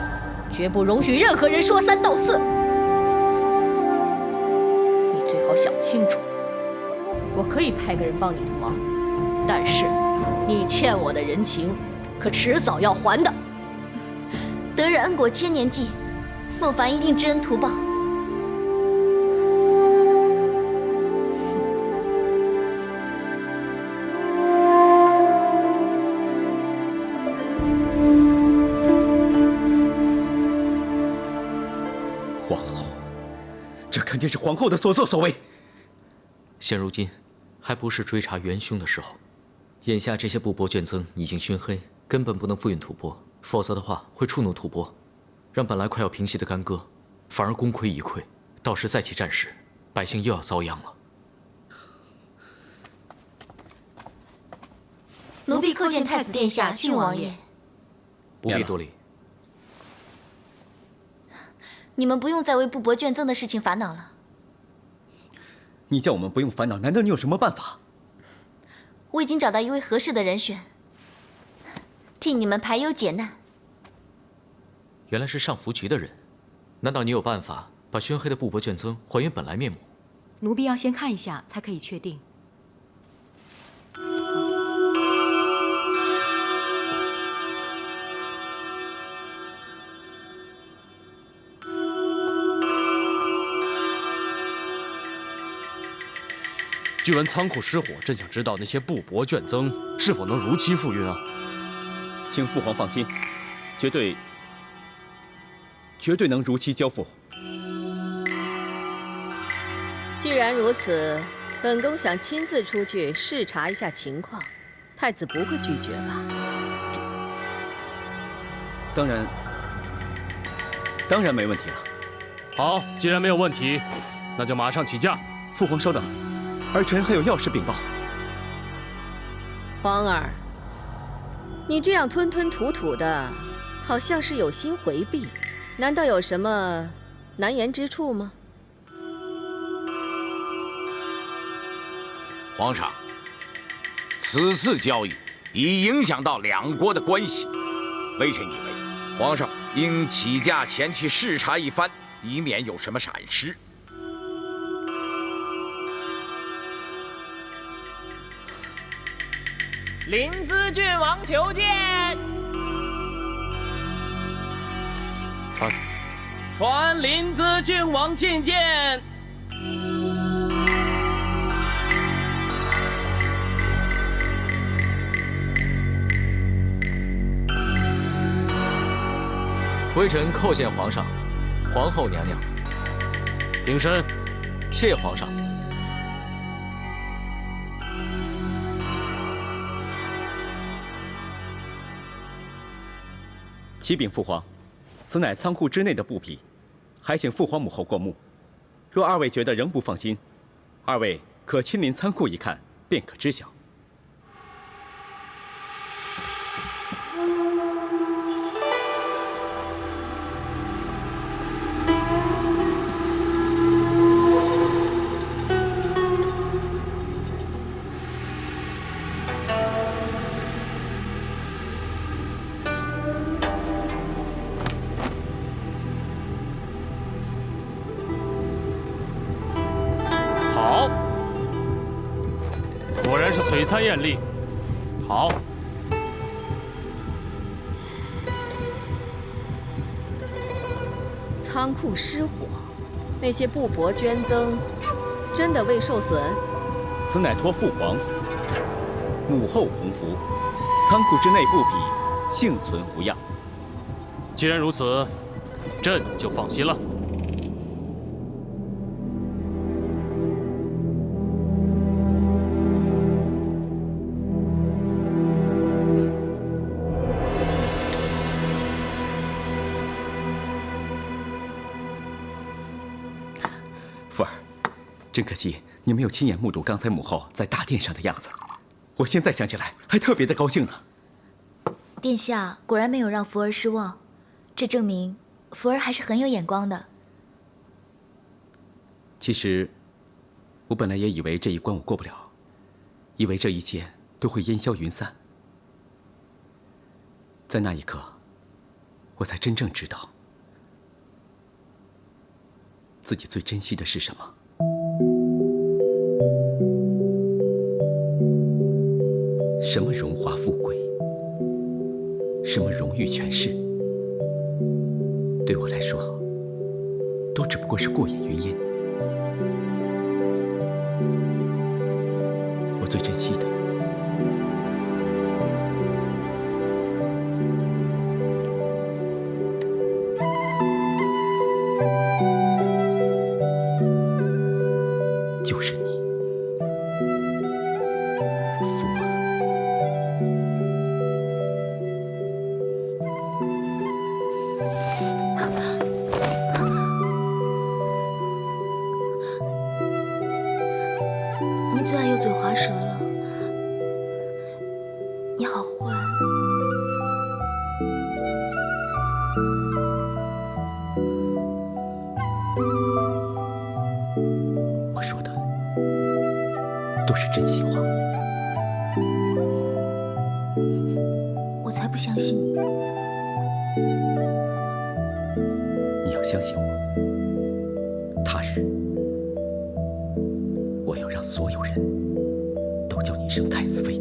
[SPEAKER 14] 绝不容许任何人说三道四。你最好想清楚，我可以派个人帮你的忙，但是你欠我的人情，可迟早要还的。
[SPEAKER 1] 得人恩果千年记，孟凡一定知恩图报。
[SPEAKER 4] 皇后，这肯定是皇后的所作所为。
[SPEAKER 8] 现如今，还不是追查元凶的时候。眼下这些布帛卷增已经熏黑，根本不能复运吐蕃，否则的话会触怒吐蕃，让本来快要平息的干戈反而功亏一篑，到时再起战事，百姓又要遭殃了。
[SPEAKER 1] 奴婢叩见太子殿下、郡王爷。
[SPEAKER 8] 不必多礼。
[SPEAKER 1] 你们不用再为布帛捐赠的事情烦恼了。
[SPEAKER 4] 你叫我们不用烦恼，难道你有什么办法？
[SPEAKER 1] 我已经找到一位合适的人选，替你们排忧解难。
[SPEAKER 8] 原来是上福局的人，难道你有办法把宣黑的布帛卷宗还原本来面目？
[SPEAKER 15] 奴婢要先看一下，才可以确定。
[SPEAKER 3] 据闻仓库失火，朕想知道那些布帛卷宗是否能如期复运啊？
[SPEAKER 4] 请父皇放心，绝对能如期交付。
[SPEAKER 10] 既然如此，本宫想亲自出去视察一下情况，太子不会拒绝吧？
[SPEAKER 4] 当然没问题了。
[SPEAKER 3] 好，既然没有问题，那就马上起驾。
[SPEAKER 4] 父皇稍等，儿臣还有要事禀报。
[SPEAKER 10] 皇儿，你这样吞吞吐吐的，好像是有心回避，难道有什么难言之处吗？
[SPEAKER 9] 皇上，此次交易已影响到两国的关系，微臣以为，皇上应起驾前去视察一番，以免有什么闪失。
[SPEAKER 16] 临淄郡王求见。传临淄郡王觐见。
[SPEAKER 8] 微臣叩见皇上、皇后娘娘。
[SPEAKER 3] 平身。
[SPEAKER 8] 谢皇上。
[SPEAKER 4] 启禀父皇，此乃仓库之内的布匹，还请父皇母后过目。若二位觉得仍不放心，二位可亲临仓库一看，便可知晓。
[SPEAKER 3] 璀璨艳丽，好。
[SPEAKER 10] 仓库失火，那些布帛捐赠真的未受损？
[SPEAKER 4] 此乃托父皇、母后洪福，仓库之内布匹幸存无恙。
[SPEAKER 3] 既然如此，朕就放心了。
[SPEAKER 4] 福儿，真可惜你没有亲眼目睹刚才母后在大殿上的样子。我现在想起来还特别的高兴呢。
[SPEAKER 2] 殿下果然没有让福儿失望，这证明福儿还是很有眼光的。
[SPEAKER 4] 其实，我本来也以为这一关我过不了，以为这一切都会烟消云散。在那一刻，我才真正知道自己最珍惜的是什么。什么荣华富贵，什么荣誉权势，对我来说，都只不过是过眼云烟。我最珍惜的，就是你，福儿。
[SPEAKER 2] 最爱油嘴滑舌了。你好坏。
[SPEAKER 4] 我说的都是真心话。
[SPEAKER 2] 我才不相信你。
[SPEAKER 4] 你要相信我，踏实。我要让所有人都叫你一声太子妃。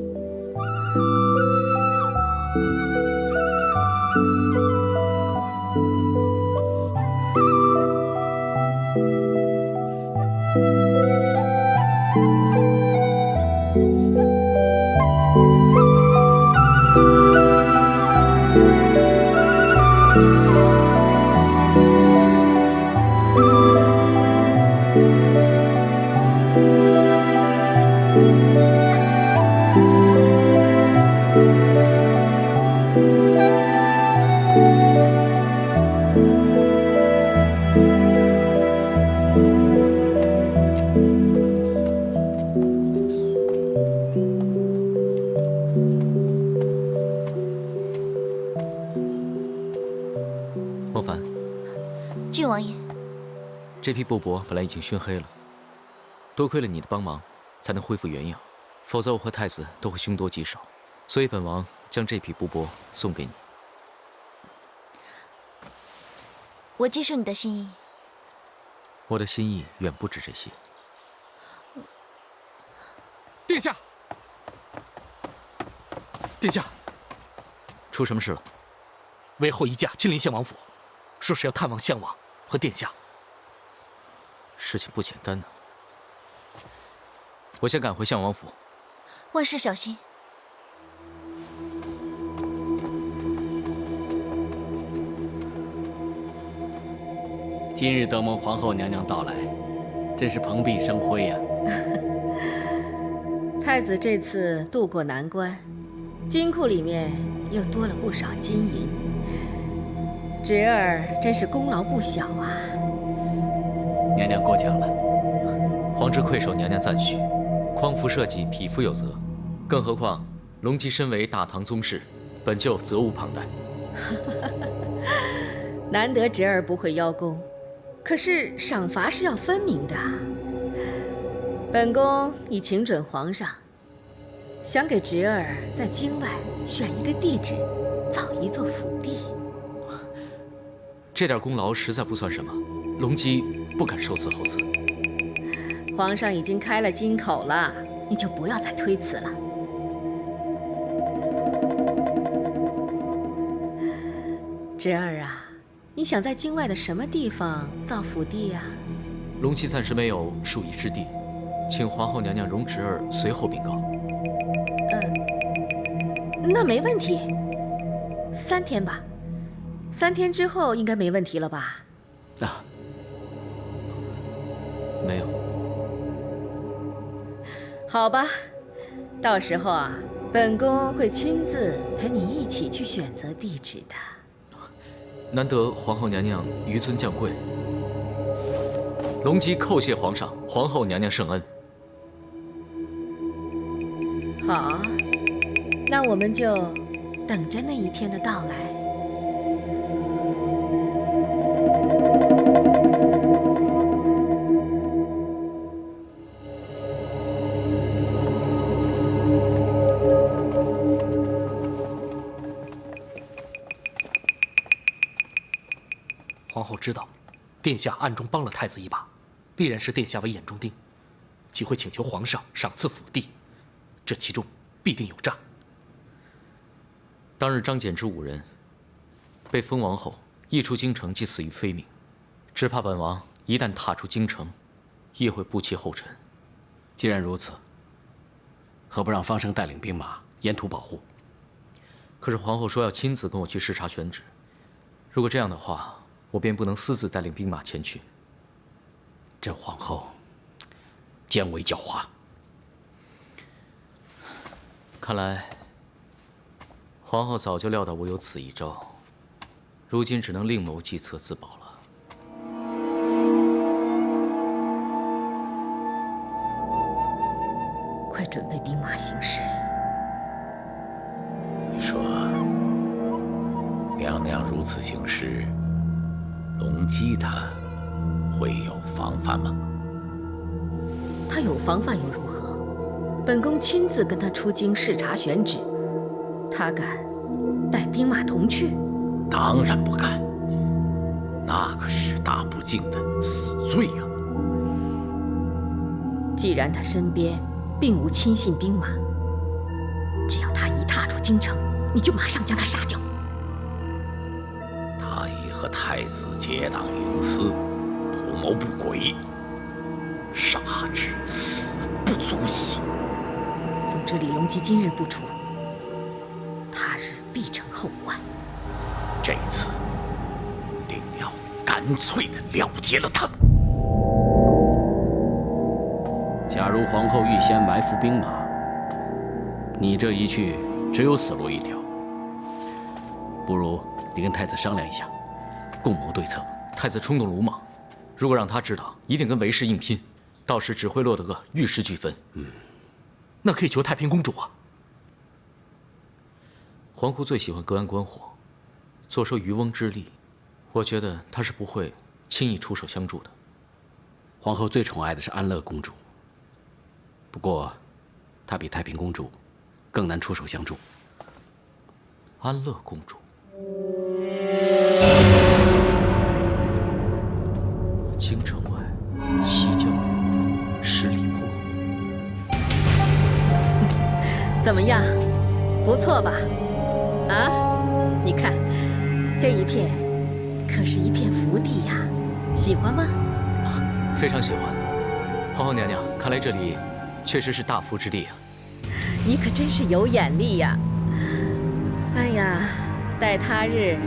[SPEAKER 8] 莫凡，
[SPEAKER 2] 郡王爷，
[SPEAKER 8] 这批布帛本来已经熏黑了，多亏了你的帮忙，才能恢复原样，否则我和太子都会凶多吉少。所以本王将这批布帛送给你。
[SPEAKER 2] 我接受你的心意。
[SPEAKER 8] 我的心意远不止这些。
[SPEAKER 4] 殿下，殿下，
[SPEAKER 8] 出什么事了？
[SPEAKER 6] 韦后一驾亲临献王府，说是要探望项王和殿下。
[SPEAKER 8] 事情不简单呢。我先赶回项王府。
[SPEAKER 2] 万事小心。
[SPEAKER 7] 今日得蒙皇后娘娘到来，真是蓬荜生辉呀！
[SPEAKER 10] 太子这次渡过难关，金库里面又多了不少金银，侄儿真是功劳不小啊！
[SPEAKER 7] 娘娘过奖了。
[SPEAKER 8] 皇侄愧受娘娘赞许，匡扶社稷，匹夫有责。更何况隆基身为大唐宗室，本就责无旁贷。
[SPEAKER 10] 难得侄儿不会邀功，可是赏罚是要分明的。本宫已请准皇上，想给侄儿在京外选一个地址，造一座府邸。
[SPEAKER 8] 这点功劳实在不算什么，隆基不敢受此厚赐。
[SPEAKER 10] 皇上已经开了金口了，你就不要再推辞了。侄儿啊，你想在京外的什么地方造府邸呀？
[SPEAKER 8] 隆基暂时没有属意之地，请皇后娘娘容侄儿随后禀告。
[SPEAKER 10] 那没问题，3天吧，3天之后应该没问题了吧？
[SPEAKER 8] 啊，没有。
[SPEAKER 10] 好吧，到时候啊，本宫会亲自陪你一起去选择地址的。
[SPEAKER 8] 难得皇后娘娘纡尊降贵，隆基叩谢皇上、皇后娘娘圣恩。
[SPEAKER 10] 好，那我们就等着那一天的到来。
[SPEAKER 6] 皇后知道，殿下暗中帮了太子一把，必然是殿下为眼中钉，岂会请求皇上赏赐府邸？这其中必定有诈。
[SPEAKER 8] 当日张柬之5人被封王后一出京城即死于非命，只怕本王一旦踏出京城，亦会步其后尘。
[SPEAKER 7] 既然如此，何不让方生带领兵马沿途保护？
[SPEAKER 8] 可是皇后说要亲自跟我去视察选址，如果这样的话，我便不能私自带领兵马前去。
[SPEAKER 7] 这皇后奸为狡猾，
[SPEAKER 8] 看来皇后早就料到我有此一招，如今只能另谋计策自保了。
[SPEAKER 10] 准备兵马行事。
[SPEAKER 9] 你说，娘娘如此行事，隆基他会有防范吗？
[SPEAKER 10] 他有防范又如何？本宫亲自跟他出京视察选旨，他敢带兵马同去？
[SPEAKER 9] 当然不敢，那可是大不敬的死罪呀！
[SPEAKER 10] 既然他身边并无亲信兵马，只要他一踏出京城，你就马上将他杀掉。
[SPEAKER 9] 他已和太子结党营私，图谋不轨，杀之死不足惜。
[SPEAKER 10] 总之，李隆基今日不出，他日必成后患。
[SPEAKER 9] 这次定要干脆的了结了他。
[SPEAKER 7] 假如皇后预先埋伏兵马，你这一去只有死路一条。不如你跟太子商量一下，共谋对策。
[SPEAKER 8] 太子冲动鲁莽，如果让他知道，一定跟韦氏硬拼，到时只会落得个玉石俱焚。
[SPEAKER 6] 那可以求太平公主啊。
[SPEAKER 8] 皇后最喜欢隔岸观火，坐收渔翁之利，我觉得她是不会轻易出手相助的。
[SPEAKER 7] 皇后最宠爱的是安乐公主，不过她比太平公主更难出手相助。
[SPEAKER 8] 安乐公主，京城外西郊10里坡。
[SPEAKER 10] 怎么样，不错吧？啊，你看，这一片可是一片福地呀，喜欢吗？
[SPEAKER 8] 非常喜欢。皇后娘娘，看来这里确实是大福之地啊。
[SPEAKER 10] 你可真是有眼力呀！哎呀，待他日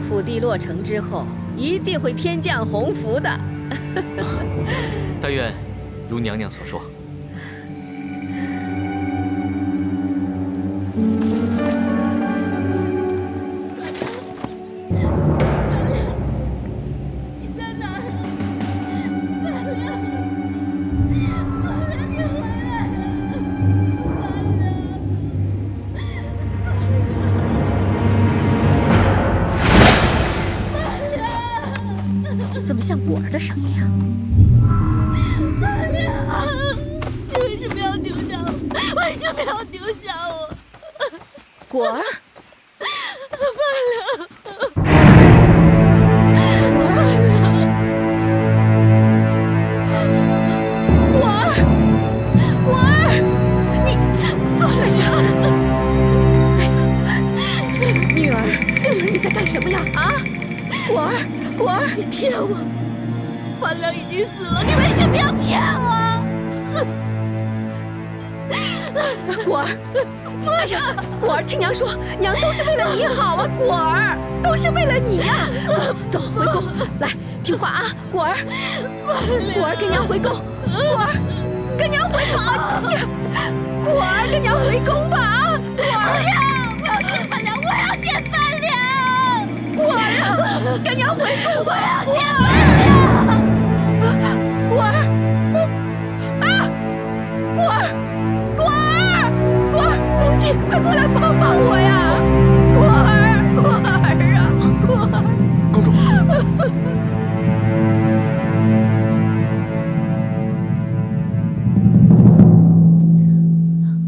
[SPEAKER 10] 府地落成之后，一定会天降鸿福的。
[SPEAKER 8] 但愿如娘娘所说。
[SPEAKER 10] 怎么像果儿的声音啊？
[SPEAKER 12] 妈良，你为什么要丢下我？为什么要丢下我？
[SPEAKER 10] 果儿，
[SPEAKER 12] 妈良，
[SPEAKER 10] 果儿，果儿，你，女儿，你在干什么呀？啊，果儿。果儿，
[SPEAKER 12] 你骗我！范良已经死了，你为什么要骗我？
[SPEAKER 10] 果儿，哎呀，果儿，听娘说，娘都是为了你好啊，果儿，都是为了你呀！走，回宫，来，听话啊，果儿，果儿，跟娘回宫，果儿，跟娘回宫，果儿，跟娘回宫吧啊！果儿呀，
[SPEAKER 12] 我要见范良，我要见范良。
[SPEAKER 10] 果儿啊，跟娘回宫！
[SPEAKER 12] 我要见范良！
[SPEAKER 10] 果儿，啊，果儿，果儿，果儿，龙七，快过来帮帮我呀！果儿，果儿啊，果儿，
[SPEAKER 6] 公主。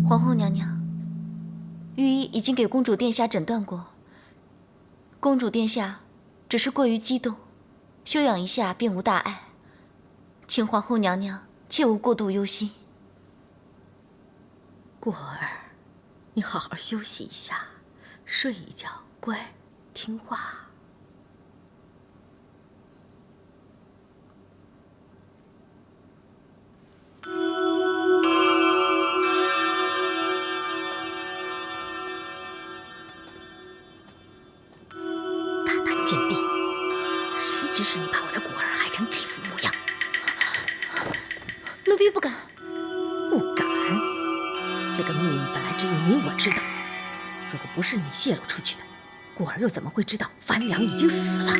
[SPEAKER 1] 皇后娘娘，御医已经给公主殿下诊断过。公主殿下只是过于激动，休养一下便无大碍，请皇后娘娘切勿过度忧心。
[SPEAKER 10] 果儿，你好好休息一下，睡一觉，乖，听话。贱婢，谁指使你把我的果儿害成这副模样？
[SPEAKER 1] 奴婢不敢。
[SPEAKER 10] 不敢？这个秘密本来只有你我知道，如果不是你泄露出去的，果儿又怎么会知道范良已经死了？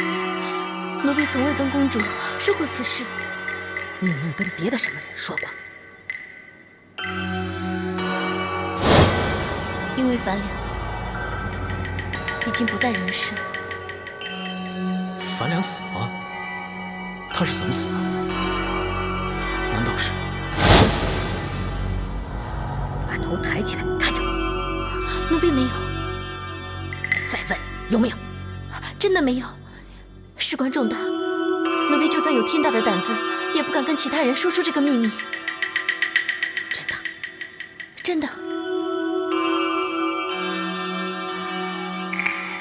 [SPEAKER 1] 奴婢从未跟公主说过此事。
[SPEAKER 10] 你有没有跟别的什么人说过？
[SPEAKER 1] 因为樊良已经不在人世。
[SPEAKER 6] 樊良死了？他是怎么死的？难道是？
[SPEAKER 14] 把头抬起来，看着我。
[SPEAKER 1] 奴婢没有。
[SPEAKER 14] 再问有没有？
[SPEAKER 1] 真的没有。事关重大，奴婢就算有天大的胆子，也不敢跟其他人说出这个秘密。
[SPEAKER 14] 真的？
[SPEAKER 1] 真的。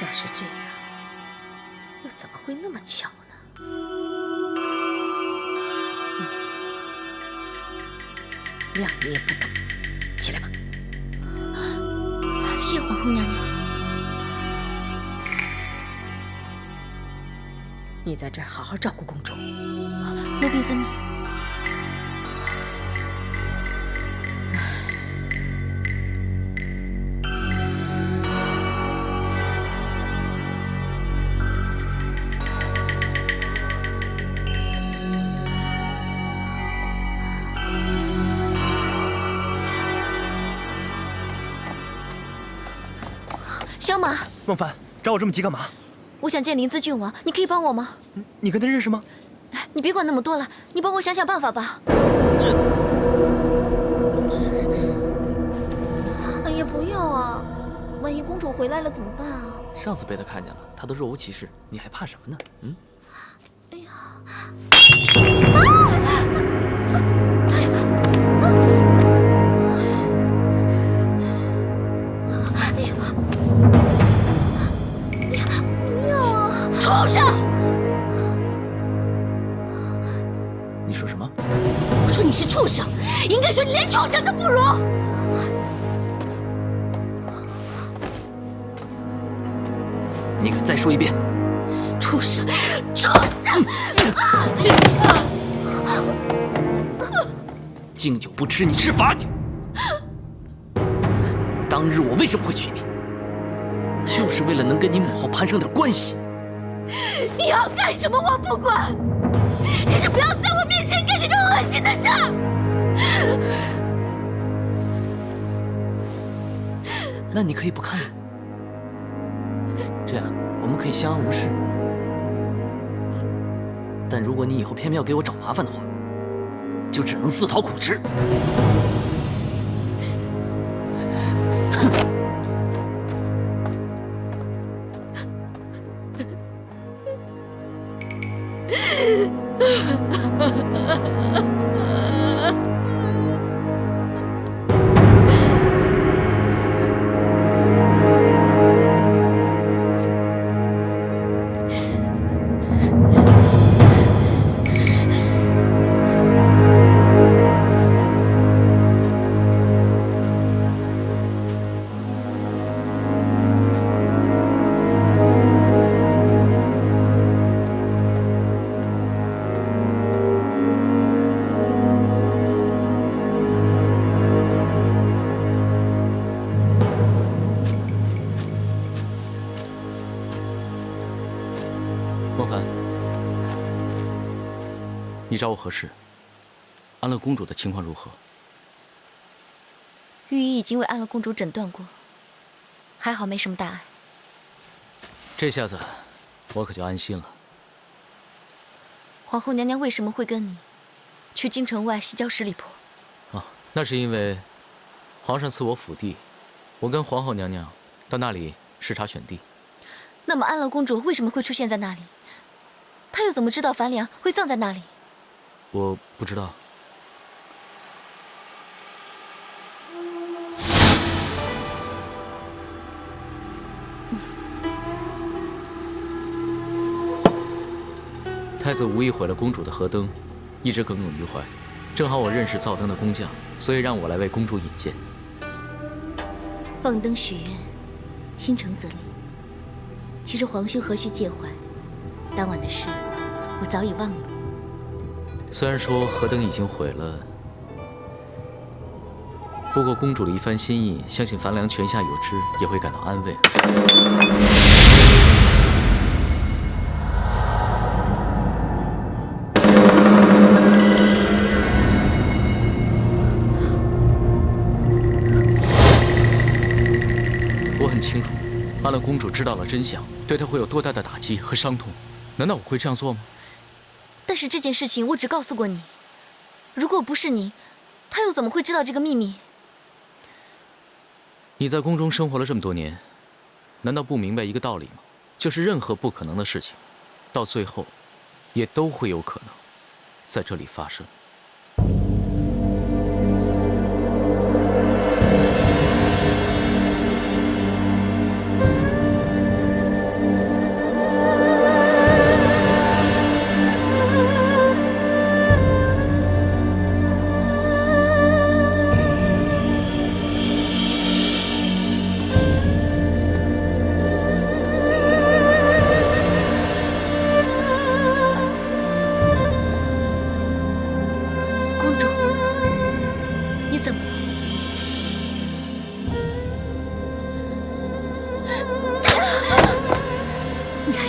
[SPEAKER 14] 要是这样，又怎么会那么巧呢？谅你也不懂。起来吧。
[SPEAKER 1] 谢皇后娘娘。
[SPEAKER 14] 你在这儿好好照顾公主。
[SPEAKER 1] 奴婢遵命。小马，
[SPEAKER 17] 孟凡，找我这么急干嘛？
[SPEAKER 1] 我想见临淄郡王，你可以帮我吗？
[SPEAKER 17] 你跟他认识吗？
[SPEAKER 1] 你别管那么多了，你帮我想想办法吧。
[SPEAKER 2] 哎呀，不要啊！万一公主回来了怎么办啊？
[SPEAKER 6] 上次被他看见了，他都若无其事，你还怕什么呢？嗯？
[SPEAKER 2] 哎呀！
[SPEAKER 1] 畜生！
[SPEAKER 6] 你说什么？
[SPEAKER 1] 我说你是畜生，应该说你连畜生都不如。
[SPEAKER 6] 你敢再说一遍？
[SPEAKER 1] 畜生！畜生！
[SPEAKER 6] 敬酒不吃，你吃罚酒。当日我为什么会娶你？就是为了能跟你母后攀上点关系。
[SPEAKER 1] 你要干什么我不管，可是不要在我面前干这种恶心的事儿。
[SPEAKER 6] 那你可以不看了，这样我们可以相安无事。但如果你以后偏偏要给我找麻烦的话，就只能自讨苦吃。
[SPEAKER 8] 孟凡，你找我何事？安乐公主的情况如何？
[SPEAKER 1] 御医已经为安乐公主诊断过，还好没什么大碍。
[SPEAKER 8] 这下子我可就安心了。
[SPEAKER 1] 皇后娘娘为什么会跟你去京城外西郊十里坡？
[SPEAKER 8] 啊，那是因为皇上赐我府地，我跟皇后娘娘到那里视察选地。
[SPEAKER 1] 那么安乐公主为什么会出现在那里？她又怎么知道樊良会葬在那里？
[SPEAKER 8] 我不知道。太子无意毁了公主的河灯，一直耿耿于怀。正好我认识造灯的工匠，所以让我来为公主引荐。
[SPEAKER 2] 放灯许愿，心诚则灵。其实皇兄何须介怀，当晚的事我早已忘了。
[SPEAKER 8] 虽然说河灯已经毁了，不过公主的一番心意，相信樊良泉下有知，也会感到安慰。安乐公主知道了真相，对她会有多大的打击和伤痛？难道我会这样做吗？
[SPEAKER 1] 但是这件事情我只告诉过你，如果不是你，他又怎么会知道这个秘密？
[SPEAKER 8] 你在宫中生活了这么多年，难道不明白一个道理吗？就是任何不可能的事情，到最后，也都会有可能在这里发生。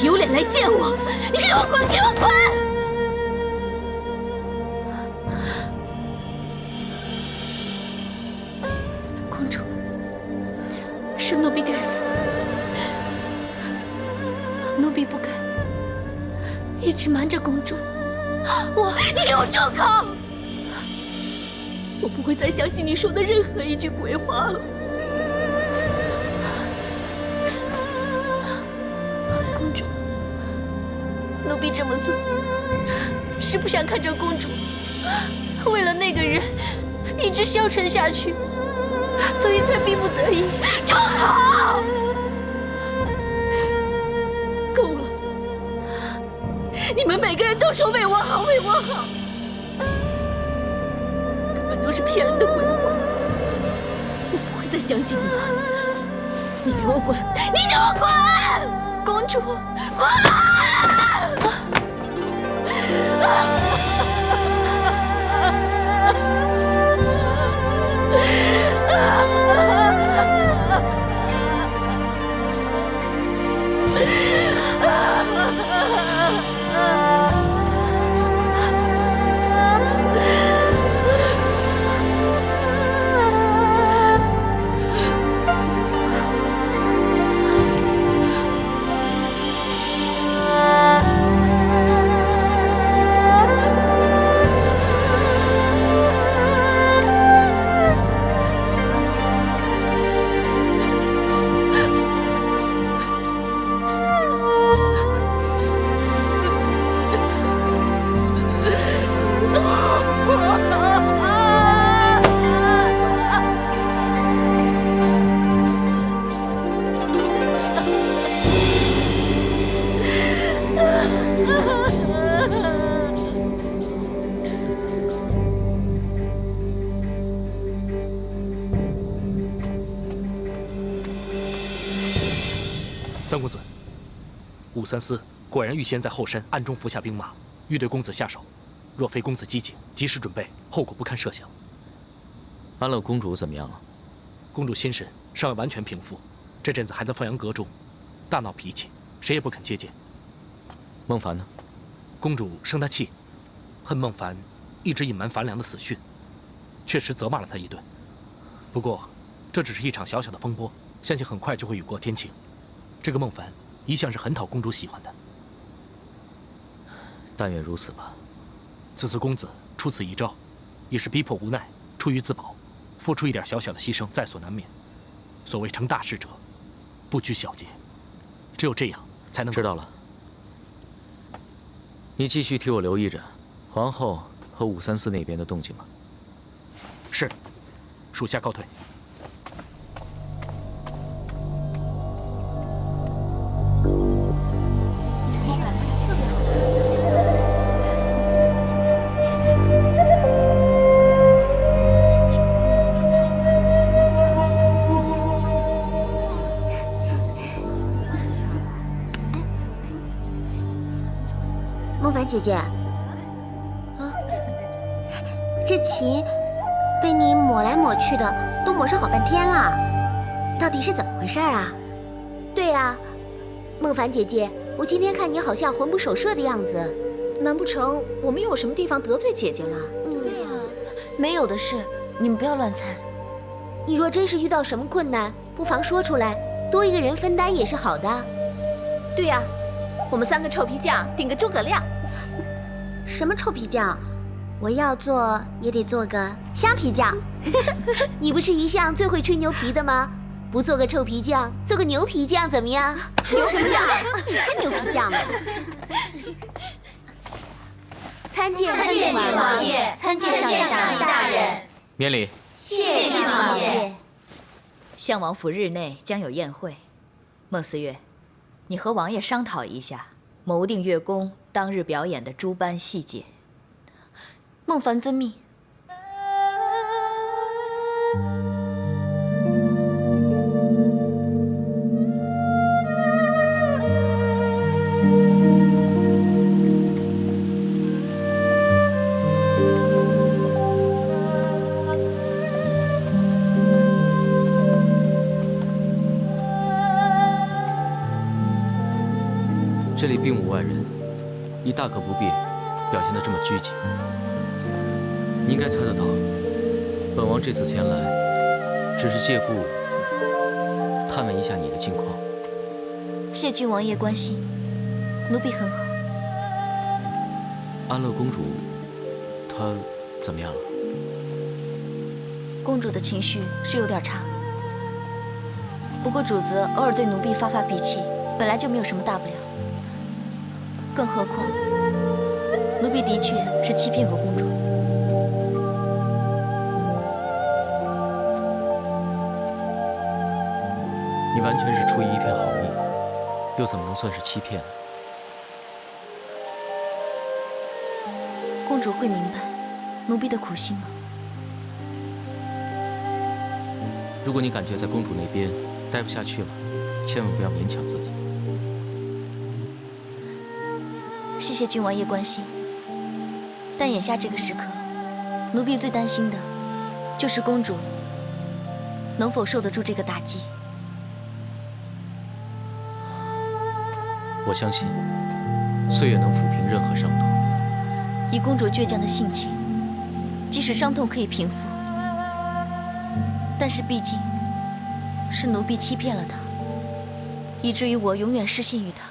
[SPEAKER 14] 有脸来见我！你给我滚！给我滚！
[SPEAKER 1] 公主，是奴婢该死，奴婢不该一直瞒着公主。
[SPEAKER 14] 你给我住口！我不会再相信你说的任何一句鬼话了。
[SPEAKER 1] 奴婢这么做，是不想看着公主为了那个人一直消沉下去，所以才逼不得已。
[SPEAKER 14] 住口！够了！你们每个人都说为我好，为我好，根本都是骗人的鬼话。我不会再相信你了。你给我滚！你给我滚！
[SPEAKER 1] 公主，
[SPEAKER 14] 滚！
[SPEAKER 6] 三公子，武三思果然预先在后山暗中伏下兵马，欲对公子下手。若非公子机警，及时准备，后果不堪设想。
[SPEAKER 8] 安乐公主怎么样了？
[SPEAKER 6] 公主心神尚未完全平复，这阵子还在凤阳阁中，大闹脾气，谁也不肯接见。
[SPEAKER 8] 孟凡呢？
[SPEAKER 6] 公主生他气，恨孟凡一直隐瞒樊良的死讯，确实责骂了他一顿。不过，这只是一场小小的风波，相信很快就会雨过天晴。这个孟凡一向是很讨公主喜欢的。
[SPEAKER 8] 但愿如此吧。
[SPEAKER 6] 此次公子出此一招，也是逼迫无奈，出于自保，付出一点小小的牺牲在所难免。所谓成大事者，不拘小节，只有这样才能。
[SPEAKER 8] 知道了。你继续替我留意着皇后和武三思那边的动静吧。
[SPEAKER 6] 是，属下告退。
[SPEAKER 11] 姐姐，这琴被你抹来抹去的，都抹上好半天了，到底是怎么回事啊？
[SPEAKER 13] 对啊，孟凡姐姐，我今天看你好像魂不守舍的样子，
[SPEAKER 2] 难不成我们又有什么地方得罪姐姐了？
[SPEAKER 1] 对啊，没有的事，你们不要乱猜。
[SPEAKER 13] 你若真是遇到什么困难，不妨说出来，多一个人分担也是好的。
[SPEAKER 11] 对呀，我们3个臭皮匠顶个诸葛亮。什么臭皮匠？我要做也得做个虾皮匠。
[SPEAKER 13] 你不是一向最会吹牛皮的吗？不做个臭皮匠，做个牛皮匠怎么样？
[SPEAKER 11] 牛皮匠，你才牛皮匠呢！
[SPEAKER 13] 参见郡王爷，参见上一大人。
[SPEAKER 8] 免礼。
[SPEAKER 13] 谢郡王爷。
[SPEAKER 2] 相王府日内将有宴会，孟思月，你和王爷商讨一下，谋定乐宫当日表演的诸般细节。
[SPEAKER 1] 孟凡遵命。
[SPEAKER 8] 这里并无外人，你大可不必表现得这么拘谨。你应该猜得到，本王这次前来，只是借故探问一下你的近况。
[SPEAKER 1] 谢郡王爷关心，奴婢很好。
[SPEAKER 8] 安乐公主，她怎么样了？
[SPEAKER 1] 公主的情绪是有点差，不过主子偶尔对奴婢发脾气，本来就没有什么大不了。更何况，奴婢的确是欺骗过公主。
[SPEAKER 8] 你完全是出于一片好意，又怎么能算是欺骗呢？
[SPEAKER 1] 公主会明白奴婢的苦心吗？
[SPEAKER 8] 如果你感觉在公主那边待不下去了，千万不要勉强自己。
[SPEAKER 1] 谢谢郡王爷关心，但眼下这个时刻，奴婢最担心的，就是公主能否受得住这个打击。
[SPEAKER 8] 我相信，岁月能抚平任何伤痛。
[SPEAKER 1] 以公主倔强的性情，即使伤痛可以平复，但是毕竟是奴婢欺骗了她，以至于我永远失信于她。